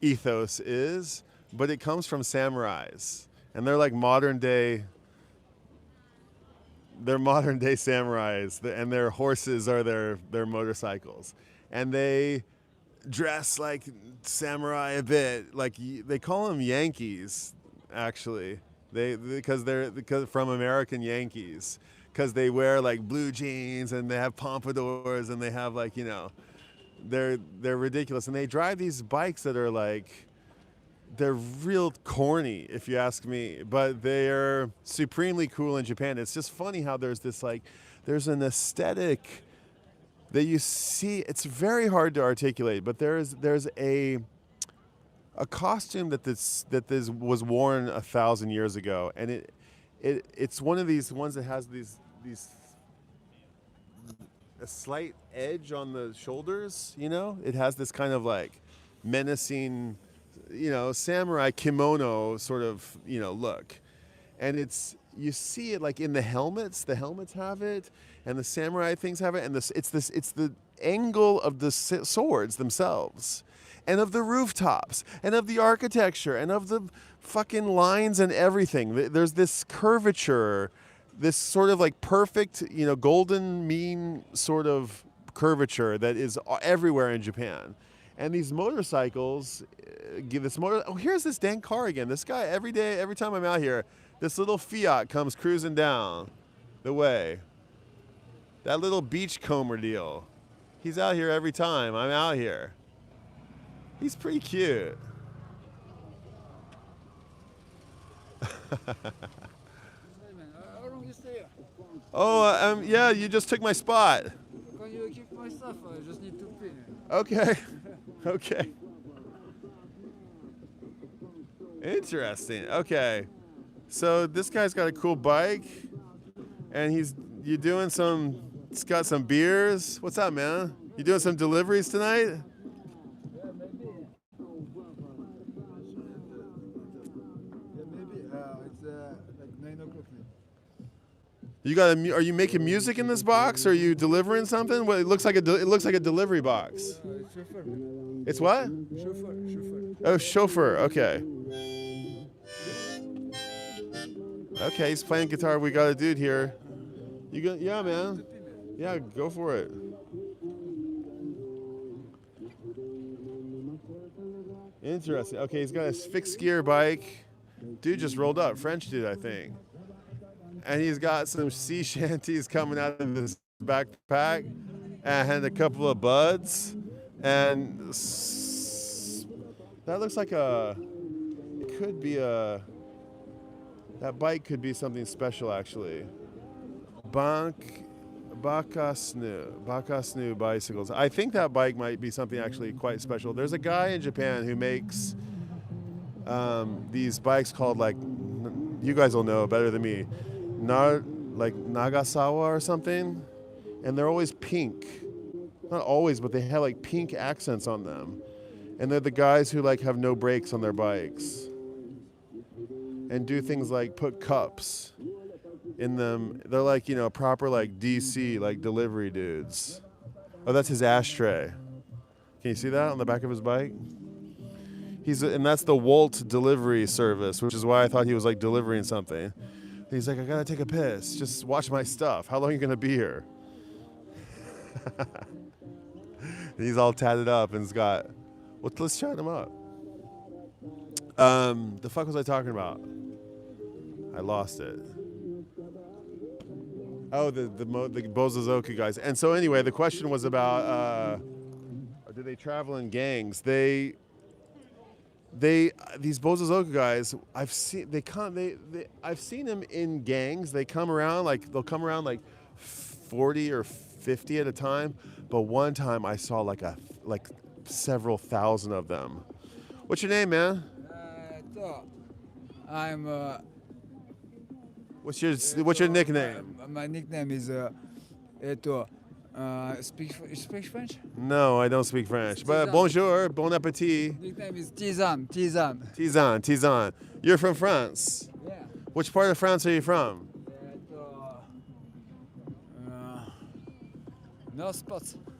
ethos is, but it comes from samurais, and they're like modern day. They're modern day samurais, and their horses are their motorcycles, and they dress like samurai a bit. Like they call them Yankees, actually. Because from American Yankees, because they wear like blue jeans and they have pompadours and they have like, you know, they're ridiculous, and they drive these bikes that are like, they're real corny if you ask me, but they're supremely cool in Japan. It's just funny how there's this like, there's an aesthetic that you see. It's very hard to articulate, but there's a costume that this was worn 1,000 years ago, and it's one of these ones that has these a slight edge on the shoulders. You know, it has this kind of like menacing, you know, samurai kimono sort of, you know, look, and you see it like in the helmets. The helmets have it, and the samurai things have it, and it's the angle of the swords themselves, and of the rooftops, and of the architecture, and of the fucking lines and everything. There's this curvature, this sort of like perfect, you know, golden mean sort of curvature that is everywhere in Japan. And these motorcycles give this motor. Oh, here's this dang car again. This guy, every day, every time I'm out here, this little Fiat comes cruising down the way. That little beachcomber deal. He's out here every time I'm out here. He's pretty cute. How long you stay here? Oh, yeah, you just took my spot. Can you keep my stuff? I just need to pay. Okay. Okay. Interesting. Okay. So this guy's got a cool bike, and he's got some beers. What's up, man? You doing some deliveries tonight? Yeah, maybe. It's like 9 o'clock now. Are you making music in this box? Or are you delivering something? Well, it looks like a delivery box. It's chauffeur. It's what? Chauffeur. Oh, chauffeur. Okay. Okay, he's playing guitar. We got a dude here. Yeah, man. Yeah, go for it. Interesting. Okay, he's got a fixed gear bike. Dude just rolled up. French dude, I think. And he's got some sea shanties coming out of his backpack and a couple of buds. And that looks like that bike could be something special, actually. Bakasnu bicycles. I think that bike might be something actually quite special. There's a guy in Japan who makes these bikes called, like, you guys will know better than me, like Nagasawa or something, and they're always pink. Not always, but they have like pink accents on them. And they're the guys who like have no brakes on their bikes and do things like put cups in them. They're like, you know, proper like DC, like delivery dudes. Oh, that's his ashtray. Can you see that on the back of his bike? And that's the Wolt delivery service, which is why I thought he was like delivering something. And he's like, I gotta take a piss. Just watch my stuff. How long are you gonna be here? He's all tatted up and he's got, well, let's chat him up. The fuck was I talking about? I lost it. Oh, the Bozozoku guys. And so anyway, the question was about, do they travel in gangs? These Bozozoku guys, I've seen them in gangs. They'll come around like 40 or 50 at a time. But one time I saw like several thousand of them. What's your name, man? I'm. What's your nickname? My nickname is. Speak French? No, I don't speak French. But bonjour, bon appétit. Nickname is Tizan. Tizan. You're from France. Yeah. Which part of France are you from?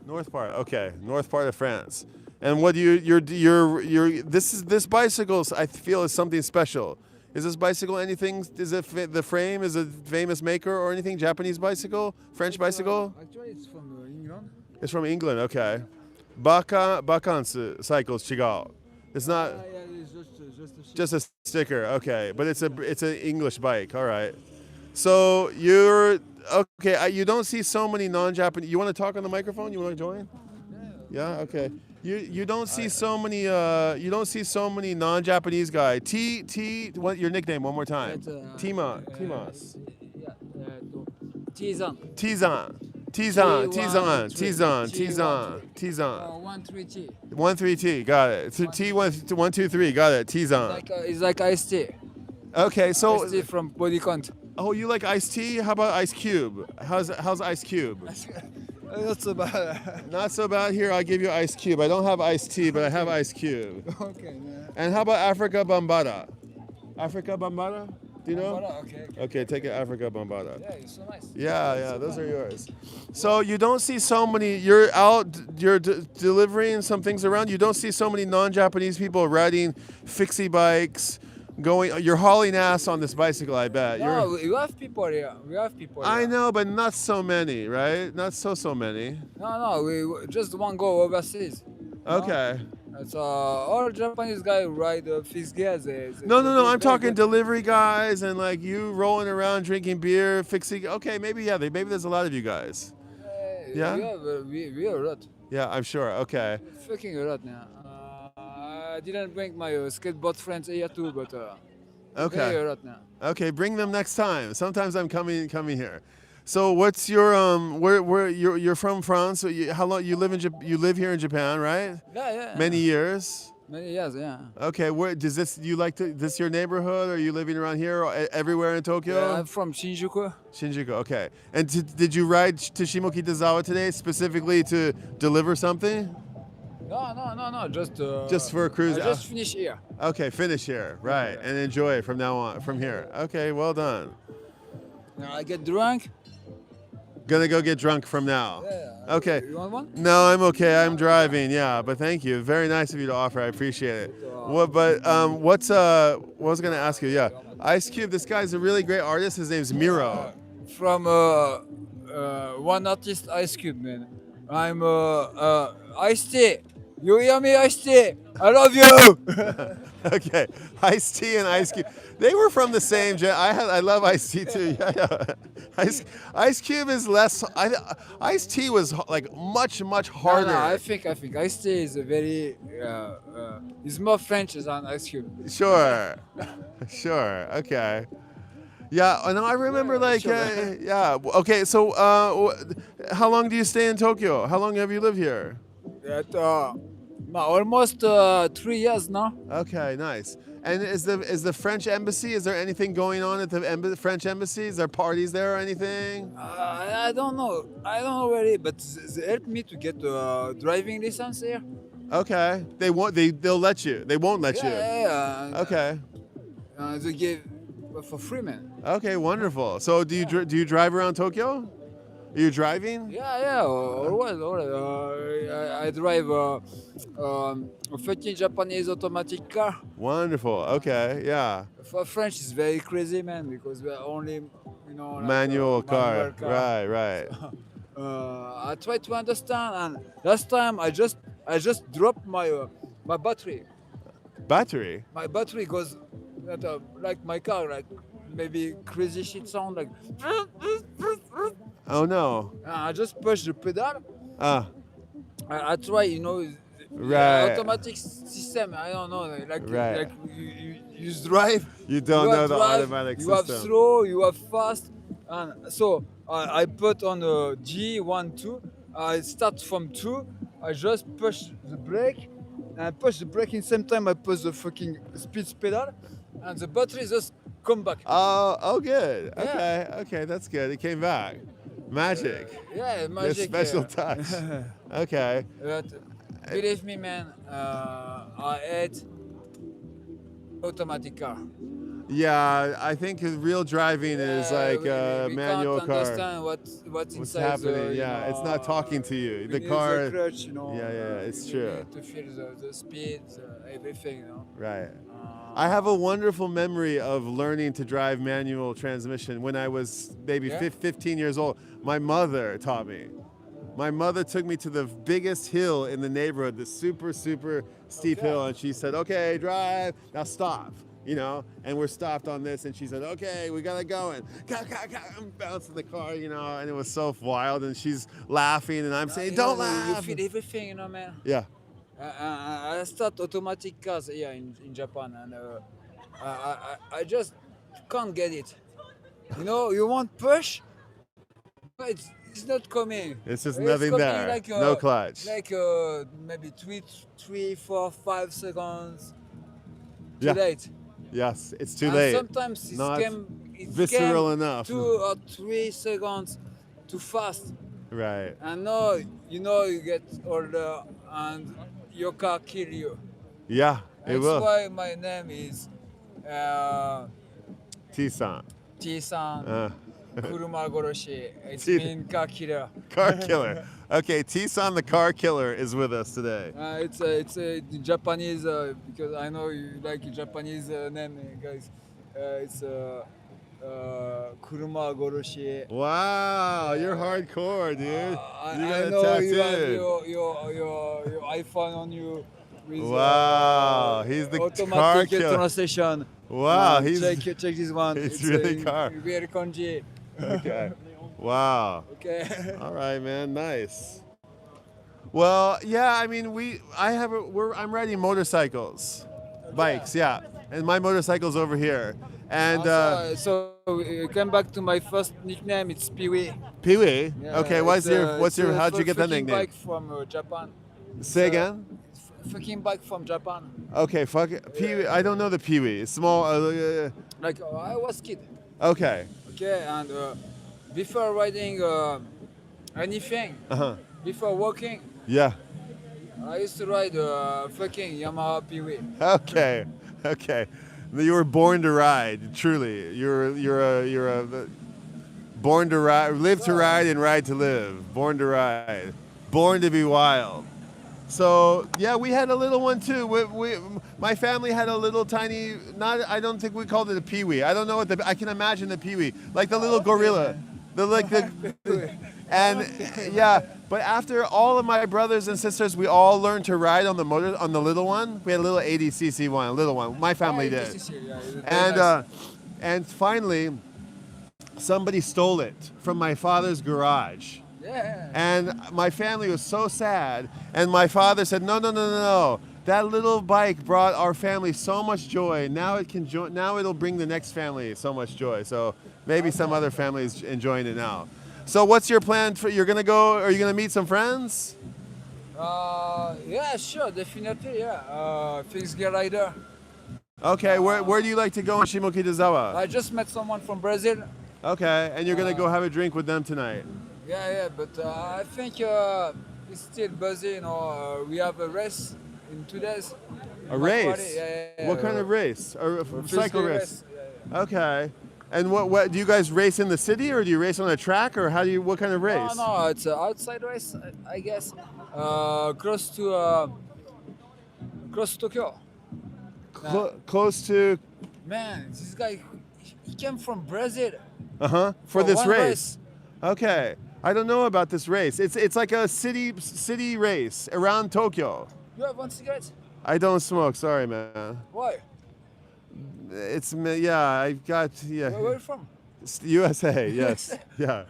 North part. Okay, north part of France. And what this bicycle, I feel, is something special. Is this bicycle anything? Is it the frame is a famous maker or anything? Japanese bicycle? French bicycle? Actually, it's from England. It's from England. Okay. Bakansu cycles chigal. It's not. Yeah, it's just Just a sticker, okay. But it's an English bike, all right. So you're okay. You don't see so many non-Japanese. You want to talk on the microphone? You want to join? Yeah. Okay. You don't see so many non-Japanese guys. What your nickname? One more time. Timas. Tizan. Tizan. 1-3T. 1-3T. Got it. T1-2-3. Got it. Tizan. It's like iced tea. Okay. So. Iced tea from body count. Oh, you like iced tea? How about Ice Cube? How's Ice Cube? Not so bad. Not so bad. Here, I'll give you Ice Cube. I don't have iced tea, but I have Ice Cube. Okay, man. And how about Africa Bambata? Africa Bambata? Do you know? Okay. Okay, take it, Africa Bambata. Yeah, it's so nice. Yeah, those are yours. So you don't see so many, you're delivering some things around, you don't see so many non-Japanese people riding fixie bikes, you're hauling ass on this bicycle, I bet. No, we have people here. I know, but not so many, right? Not so many. No, we just want to go overseas. Okay. It's all Japanese guys ride fixed gears. No, I'm talking delivery guys and like you rolling around drinking beer, fixing. Okay, maybe there's a lot of you guys. Yeah? We are a lot. Yeah, I'm sure. Okay. Fucking a lot now. I didn't bring my skateboard friends here too, but okay. very a lot now. Okay, bring them next time. Sometimes I'm coming here. So what's your where you're from France? So how long you live here in Japan, right? Yeah. Many years. Many years, yeah. Okay, where does this this your neighborhood? Or are you living around here or everywhere in Tokyo? Yeah, I'm from Shinjuku. Shinjuku, okay. And did you ride to Shimokitazawa today specifically to deliver something? No. Just for a cruise. I just finish here. Okay, finish here, right, Yeah. and enjoy it from now on, from here. Okay, well done. Now I get drunk. Gonna go get drunk from now. Yeah. Okay. You want one? No, I'm okay. I'm driving. Yeah, but thank you. Very nice of you to offer. I appreciate it. What was I gonna ask you? Yeah, Ice Cube. This guy's a really great artist. His name's Miro. From one artist, Ice Cube, man. I'm Ice-T. You hear me, Ice-T? I love you. Okay, Ice T and Ice Cube. They were from the same. I love Ice T too. Yeah. Ice Cube is less. Ice T was like much harder. No, I think Ice-T is a very. He's more French than Ice Cube. Sure. Okay. Yeah, and I remember like sure. yeah. Okay, so how long do you stay in Tokyo? How long have you lived here? Almost 3 years now. Okay, nice. And is the French embassy? Is there anything going on at the French embassy? Is there parties there or anything? I don't know really, but they helped me to get a driving license here. Okay, they'll let you. They won't let you. Yeah. Okay. They give for free, man. Okay, wonderful. So do you drive around Tokyo? Are you driving? Yeah. Always. I drive a 13 Japanese automatic car. Wonderful. Okay, yeah. For French, it's very crazy, man, because we're only, like manual car. car. Right. I try to understand, and last time I just dropped my battery. Battery? My battery goes like my car, like maybe crazy shit sound like. Oh no. I just push the pedal. I try, Right. automatic system. I don't know, Right. like you drive. You don't know the drive, automatic you system. have slow, you have fast, and so I put on the G1-2. I start from 2. I just push the brake, and I push the brake in same time. I push the fucking speed pedal, and the battery just come back. Oh, good. Yeah. Okay, that's good. It came back. Magic. Yeah, magic. This special touch. Okay. But believe me, man, I hate automatic car. Yeah, I think real driving is like a we manual can't car. understand what's What's inside. happening? It's not talking to you. We The need car. the clutch, It's we true. need to feel the speed, everything, Right. I have a wonderful memory of learning to drive manual transmission when I was maybe Yeah? 15 years old. My mother taught me. my mother took me to the biggest hill in the neighborhood, this super, super steep hill, and she said, okay, drive, now stop, you know, and we're stopped on this, and she said, okay, we gotta go, and I'm bouncing the car, you know, and it was so wild, and she's laughing, and I'm saying, don't laugh. You feel everything, you know, man. Yeah. I start automatic cars here in Japan, and I just can't get it. You know, you want push, but it's not coming. It's just It's nothing coming there, like, no clutch. Like maybe 3, 4, 5 seconds too Yeah. late. Yes, it's too And late. sometimes Not it visceral came enough. 2 or 3 seconds too fast. Right. And now you know you get older and your car kill you. Yeah, it That's will. why my name is T-san. T-san Kuruma Goroshi. It's T- mean car killer. Car killer. Okay, T-san the car killer is with us today. It's a Japanese because I know you like Japanese name, guys. It's Kuruma Goroshi. Wow, you're hardcore, dude. You got I a know you have tattoo. your iPhone on you with Wow, he's the car automatic killer. translation. Wow, he's check this one. it's really car. Very kanji. Okay. Wow. Okay. All right, man. Nice. Well, yeah. I mean, I'm riding motorcycles, bikes. Yeah, and my motorcycle's over here. And So we came back to my first nickname. It's Pee-wee. Pee-wee. Yeah, Okay. How'd you get that nickname? Bike from Japan. Say again. Fucking bike from Japan. Okay. Fuck it. Pee-wee. I don't know the Pee-wee. Small. Like I was kid. Okay. Okay, and before riding anything, before walking, Yeah. I used to ride fucking Yamaha Pee-wee. Okay. Okay. You were born to ride. Truly, you're a born to ride, live to ride, and ride to live. Born to ride, born to be wild. So yeah, we had a little one too. My family had a little tiny. I don't think we called it a peewee. I don't know what I can imagine the peewee, like the little gorilla, and yeah. But after all of my brothers and sisters, we all learned to ride on the little one. We had a little 80cc one, a little one. My family did, and finally, somebody stole it from my father's garage. Yeah. And my family was so sad. And my father said, no. That little bike brought our family so much joy. Now it'll bring the next family so much joy. So maybe some other family is enjoying it now. So what's your plan are you gonna meet some friends? Yeah, sure, definitely, yeah. Things get lighter. Okay, where do you like to go in Shimokitazawa? I just met someone from Brazil. Okay, and you're gonna go have a drink with them tonight. Yeah, but I think it's still busy, you know. We have a race in 2 days. A race? Yeah, What kind of race? A cycle Frisbee race? Yeah. Okay. And what do you guys race in the city, or do you race on a track, or what kind of race? No, it's an outside race, I guess. Close to Tokyo. Close to. Man, this guy, he came from Brazil. For this one race. Okay. I don't know about this race. It's like a city race around Tokyo. You have one cigarette? I don't smoke. Sorry, man. Why? I got Where are you from? USA. Yes. Yeah.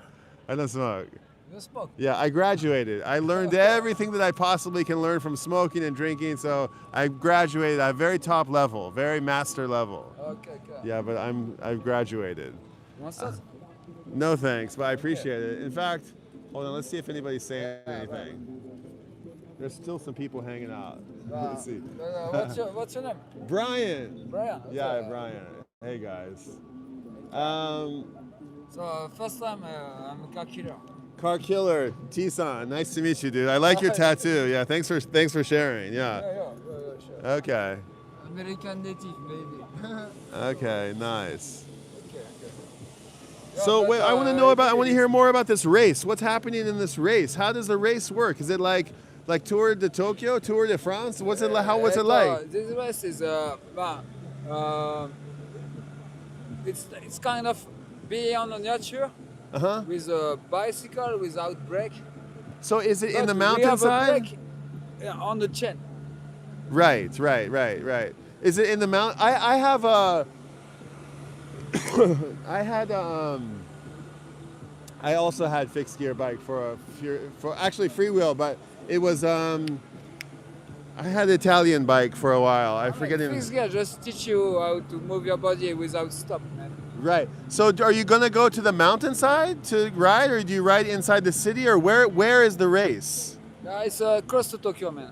I don't smoke. You don't smoke? Yeah, I graduated. I learned everything that I possibly can learn from smoking and drinking. So I graduated at a very top level, very master level. Okay. Yeah, but I've graduated. You want start? No thanks, but I appreciate it. In fact, hold on, let's see if anybody's saying anything. There's still some people hanging out. Let's see. What's your name? Brian. Brian. Yeah, Brian. Hey guys. So first time I'm a car killer. Car killer, T-san. Nice to meet you, dude. I like your tattoo. Yeah, thanks for sharing. Yeah. Sure. Okay. American native, maybe. Okay, nice. Okay. So wait, I want to hear more about this race. What's happening in this race? How does the race work? Is it like Tour de Tokyo, Tour de France? What's it like? What's it like? This race is it's kind of being on the nature with a bicycle without brake. So is it in But the we have a mountainside? brake on the chain. Right. Is it in the mount? I have a. I had I also had fixed gear bike for actually freewheel, but it was I had Italian bike for a while. I forget it. Fixed gear just teach you how to move your body without stop, man. Right. So are you gonna go to the mountainside to ride, or do you ride inside the city, or where is the race? It's close to Tokyo, man.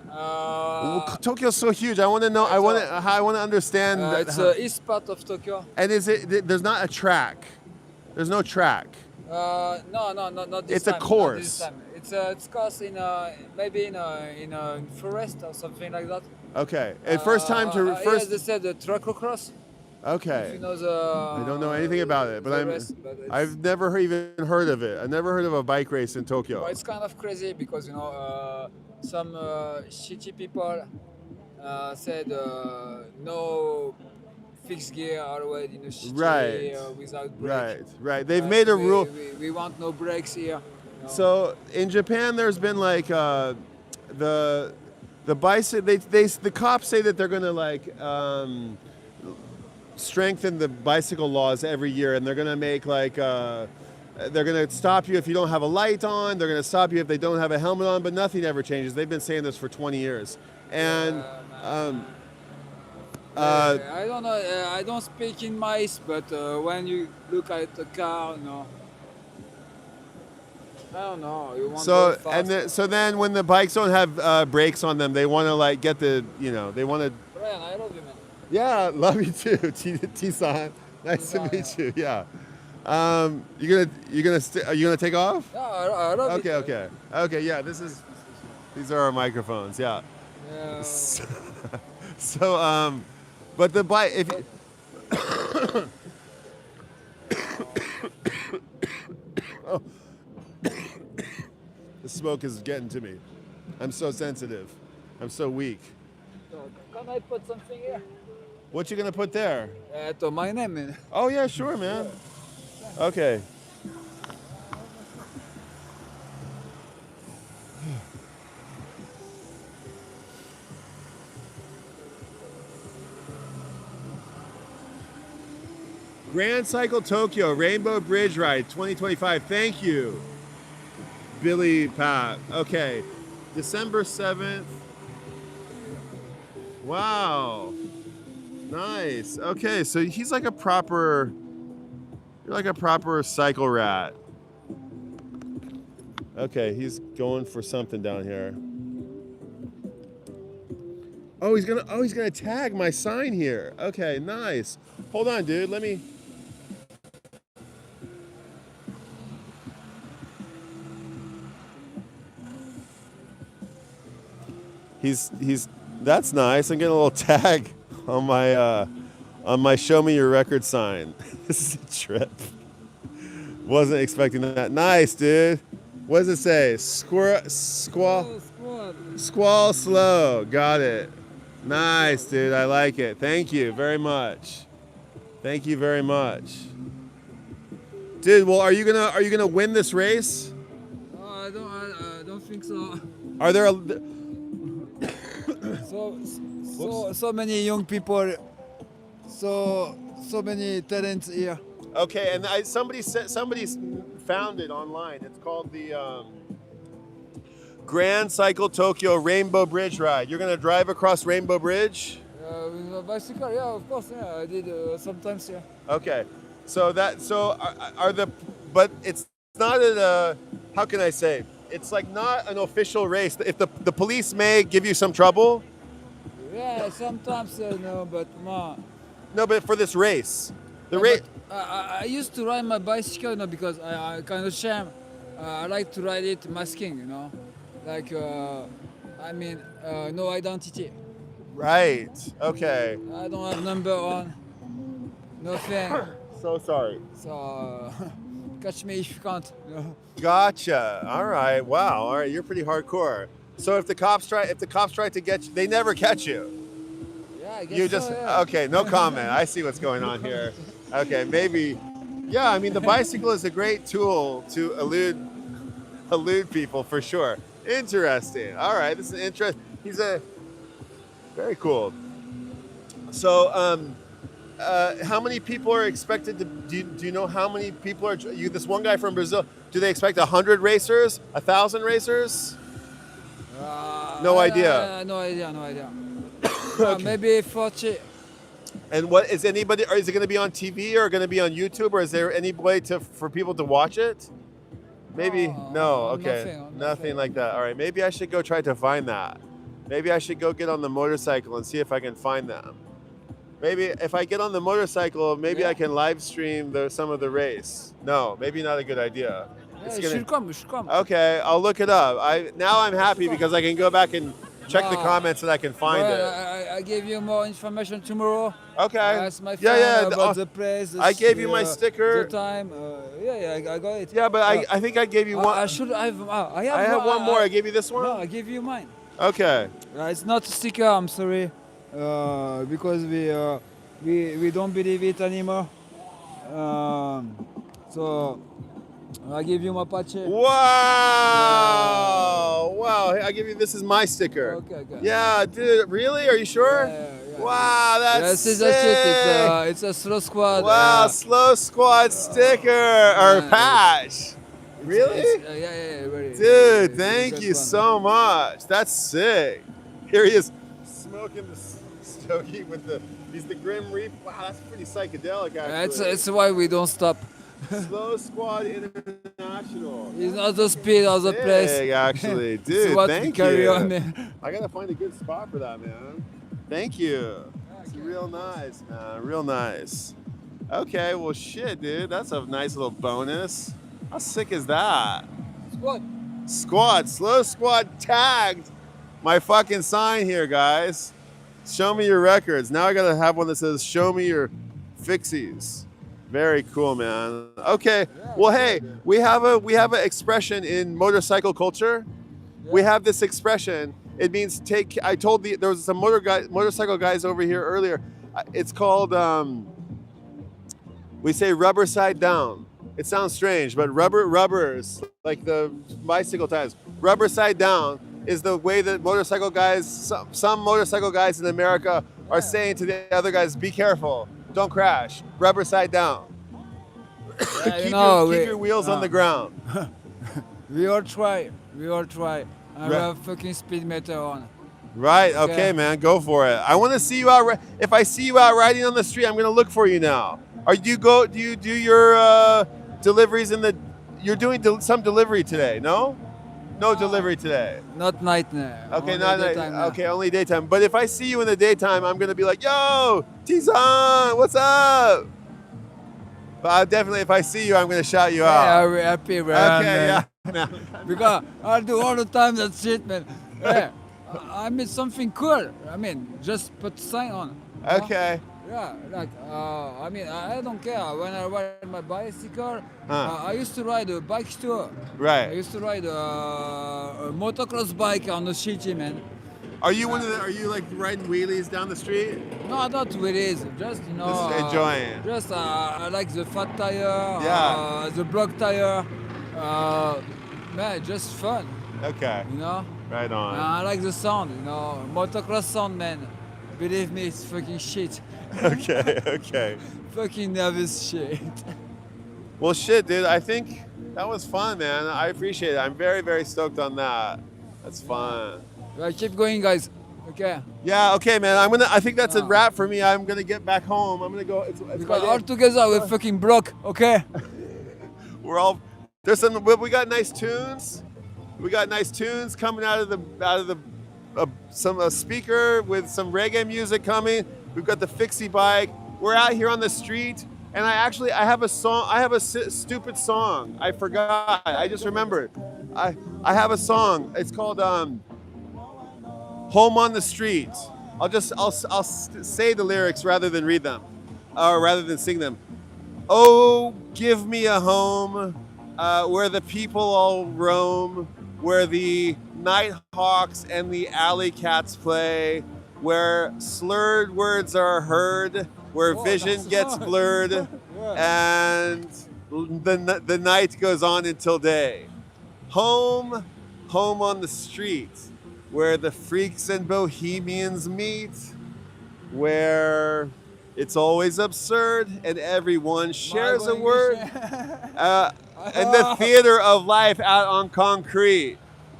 Tokyo's so huge. I want to know. I want to understand. It's the east part of Tokyo. And is it? There's not a track. There's no track. No, not this It's a time. course. Not this time. It's course in maybe in a forest or something like that. Okay. And first time to Yes, first. they said the tracklocross. If Okay. you know the. I don't know anything about it, but I've never even heard of it. I've never heard of a bike race in Tokyo. Well, it's kind of crazy because some shitty people said no fixed gear already in the city Right. without brakes. Right. They've made a rule. We want no brakes here. No. So in Japan, there's been like the bicycle. The cops say that they're gonna like strengthen the bicycle laws every year, and they're gonna make like they're gonna stop you if you don't have a light on. They're gonna stop you if they don't have a helmet on. But nothing ever changes. They've been saying this for 20 years, and. I don't know. I don't speak in mice, but when you look at the car, no. I don't know. You want So to go fast. so then when the bikes don't have brakes on them, they want to like get the they want to. Brian, I love you, man. Yeah, love you too, T-san. Nice to meet you. Yeah. Are you gonna take off? Yeah, I love it. Okay. Yeah, these are our microphones. Yeah. Yeah. So but the bike if. Oh. The smoke is getting to me. I'm so sensitive. I'm so weak. So, can I put something here? What you gonna put there? To my name, man. Oh yeah, sure, man. Okay. Grand Cycle Tokyo Rainbow Bridge Ride 2025. Thank you, Billy Pat. Okay, December 7th. Wow. Nice. Okay, so he's like a proper, you're like a proper cycle rat. Okay, he's going for something down here. Oh, he's gonna tag my sign here. Okay, nice. Hold on, dude. Let me. That's nice. I'm getting a little tag on my show me your record sign. This is a trip. Wasn't expecting that. Nice, dude. What does it say? Squall slow. Got it. Nice, dude. I like it. Thank you very much. Thank you very much. Dude, well, are you gonna win this race? I don't think so. Are there So many young people, so many talents here. Okay, and somebody's found it online. It's called the Grand Cycle Tokyo Rainbow Bridge Ride. You're gonna drive across Rainbow Bridge? With a bicycle, yeah, of course, yeah. I did sometimes, yeah. Okay, but it's not how can I say? It's like not an official race. If the police may give you some trouble. Yeah, sometimes no, but no. No, but for this race, I used to ride my bicycle, because I kind of shame. I like to ride it masking, like no identity. Right. Okay. I don't have number on. Nothing. So sorry. So catch me if you can't. Gotcha. All right. Wow. All right. You're pretty hardcore. So if the cops try to get you, they never catch you. Yeah, I guess You just so, yeah. okay. No comment. I see what's going on here. Okay. Maybe. Yeah. I mean, the bicycle is a great tool to elude elude people for sure. Interesting. All right, this is interesting. He's a very cool. So, how many people are expected to? Do you know how many people are? You this one guy from Brazil. Do they expect 100 racers? 1,000 racers? No idea. No idea. No idea. Okay. Maybe 40. And what is anybody? Or is it going to be on TV or going to be on YouTube? Or is there any way for people to watch it? Maybe no. Okay, nothing like that. All right, maybe I should go try to find that. Maybe I should go get on the motorcycle and see if I can find them. Maybe if I get on the motorcycle, maybe I can live stream some of the race. No, maybe not a good idea. Yeah, you should come. Okay, I'll look it up. Now I'm happy because I can go back and check the comments and I can find it. I gave you more information tomorrow. Okay. Ask my friend about the place. I gave you my sticker. The time. I got it. Yeah, but I think I gave you one. I should have. I have one more. I gave you this one. No, I gave you mine. Okay. It's not a sticker. I'm sorry. Because we don't believe it anymore. So I give you my patch. Wow! Wow! Hey, I give you. This is my sticker. Okay. Yeah, dude. Really? Are you sure? Yeah. Wow, that's sick. That's it. It's a slow squad. Wow, slow squad sticker or patch. Really? Really. Dude, thank you so much. That's sick. Here he is, smoking the stogie with he's the Grim Reaper. Wow, that's pretty psychedelic, actually. It's why we don't stop. Slow Squad International. It's not the speed of the place. Actually, dude, thank you. I gotta find a good spot for that, man. Thank you. It's real nice, man. Real nice. Okay, well, shit, dude. That's a nice little bonus. How sick is that? Slow Squad tagged my fucking sign here, guys. Show me your records. Now I gotta have one that says show me your fixies. Very cool, man. Okay. Well, hey, we have an expression in motorcycle culture. Yeah. We have this expression. It means take. I told there was some motorcycle guys over here earlier. It's called. We say rubber side down. It sounds strange, but rubbers like the bicycle tires. Rubber side down is the way that motorcycle guys. Some motorcycle guys in America are saying to the other guys, "Be careful. Don't crash. Rubber side down. Keep your wheels on the ground." We all try. I have fucking speed meter on. Right. Okay, man. Go for it. I want to see you out. If I see you out riding on the street, I'm gonna look for you now. Do you do your deliveries in the? You're doing some delivery today? No. No delivery today. Not night now. Okay, not night. Okay, only daytime. But if I see you in the daytime, I'm gonna be like, "Yo, Tizan, what's up?" But definitely, if I see you, I'm gonna shout you out. Yeah, we're happy, man. Okay, yeah. Because I do all the time that shit, man. Yeah, I mean something cool. I mean, just put sign on. Okay. Yeah, like I mean, I don't care. When I ride my bicycle, I used to ride a bike store. Right. I used to ride a motocross bike on the city, man. Are you Are you like riding wheelies down the street? No, not wheelies. Just Just enjoying. Just I like the fat tire. The block tire. Man, just fun. Okay. Right on. I like the sound. Motocross sound, man. Believe me, it's fucking shit. Okay. Fucking nervous shit. Well, shit, dude. I think that was fun, man. I appreciate it. I'm very, very stoked on that. That's fun. Well, keep going, guys. Okay. Yeah. Okay, man. I think that's a wrap for me. I'm gonna get back home. I'm gonna go. Because all together we're fucking broke. Okay. We got nice tunes. We got nice tunes coming out of the some speaker with some reggae music coming. We've got the fixie bike. We're out here on the street, and I have a song. I have a stupid song. I forgot. I just remembered. I have a song. It's called "Home on the Street." I'll say the lyrics rather than read them, or rather than sing them. Oh, give me a home where the people all roam, where the nighthawks and the alley cats play, where slurred words are heard, where vision gets blurred, and the night goes on until day. Home on the street, where the freaks and bohemians meet, where it's always absurd and everyone shares a word. In the theater of life out on concrete.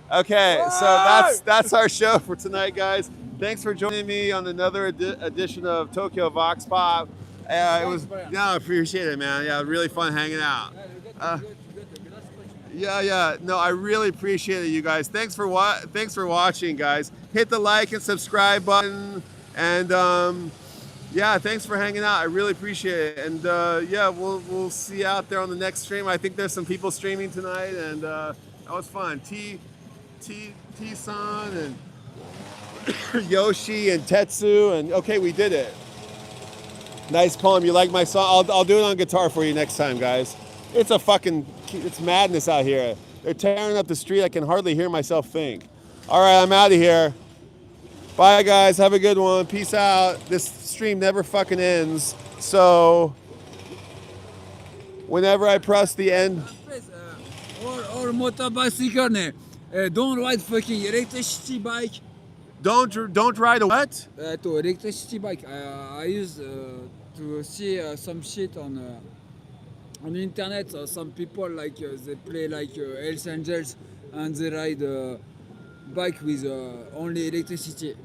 Okay, so that's our show for tonight, guys. Thanks for joining me on another edition of Tokyo Vox Pop. It was, I appreciate it, man. Yeah, really fun hanging out. Yeah. No, I really appreciate it, you guys. Thanks for watching, guys. Hit the like and subscribe button, and yeah, thanks for hanging out. I really appreciate it. And yeah, we'll see you out there on the next stream. I think there's some people streaming tonight, and that was fun. T-san and Yoshi and Tetsu, and okay, we did it. Nice poem. You like my song? I'll do it on guitar for you next time, guys. It's madness out here. They're tearing up the street. I can hardly hear myself think. All right, I'm out of here. Bye, guys. Have a good one. Peace out. This stream never fucking ends. So whenever I press the end. Or motorbicycle, don't ride fucking electricity bike. Don't ride a what? To electricity bike. I used to see some shit on the internet. Some people like they play like Hells Angels and they ride bike with only electricity.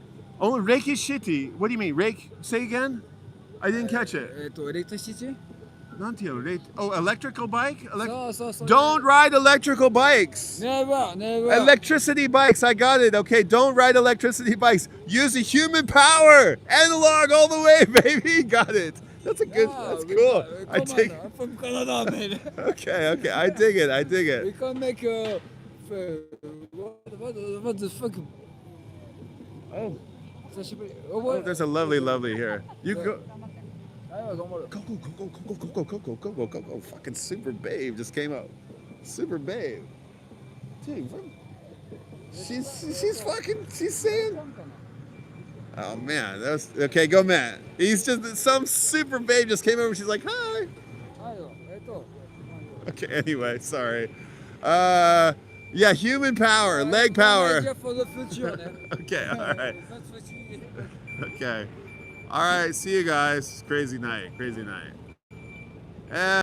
Oh, rake is shitty. What do you mean? Rake? Say again? I didn't catch it. To electricity? Oh, electrical bike? So, Don't ride electrical bikes. Never. Electricity bikes, I got it. Okay, don't ride electricity bikes. Use the human power. Analog all the way, baby. Got it. That's that's cool. I dig it. I'm from Canada, man. Okay. I dig it. We can make what the fuck? Oh, there's a lovely here. You go. Go. Fucking Super Babe just came out. Super Babe. Dude, she's saying. Oh man, that's okay. Go, man. He's just some Super Babe just came over. She's like, hi. Okay. Anyway, sorry. Yeah, human power, leg power. For the future. Okay. All right. Okay. All right. See you guys. Crazy night.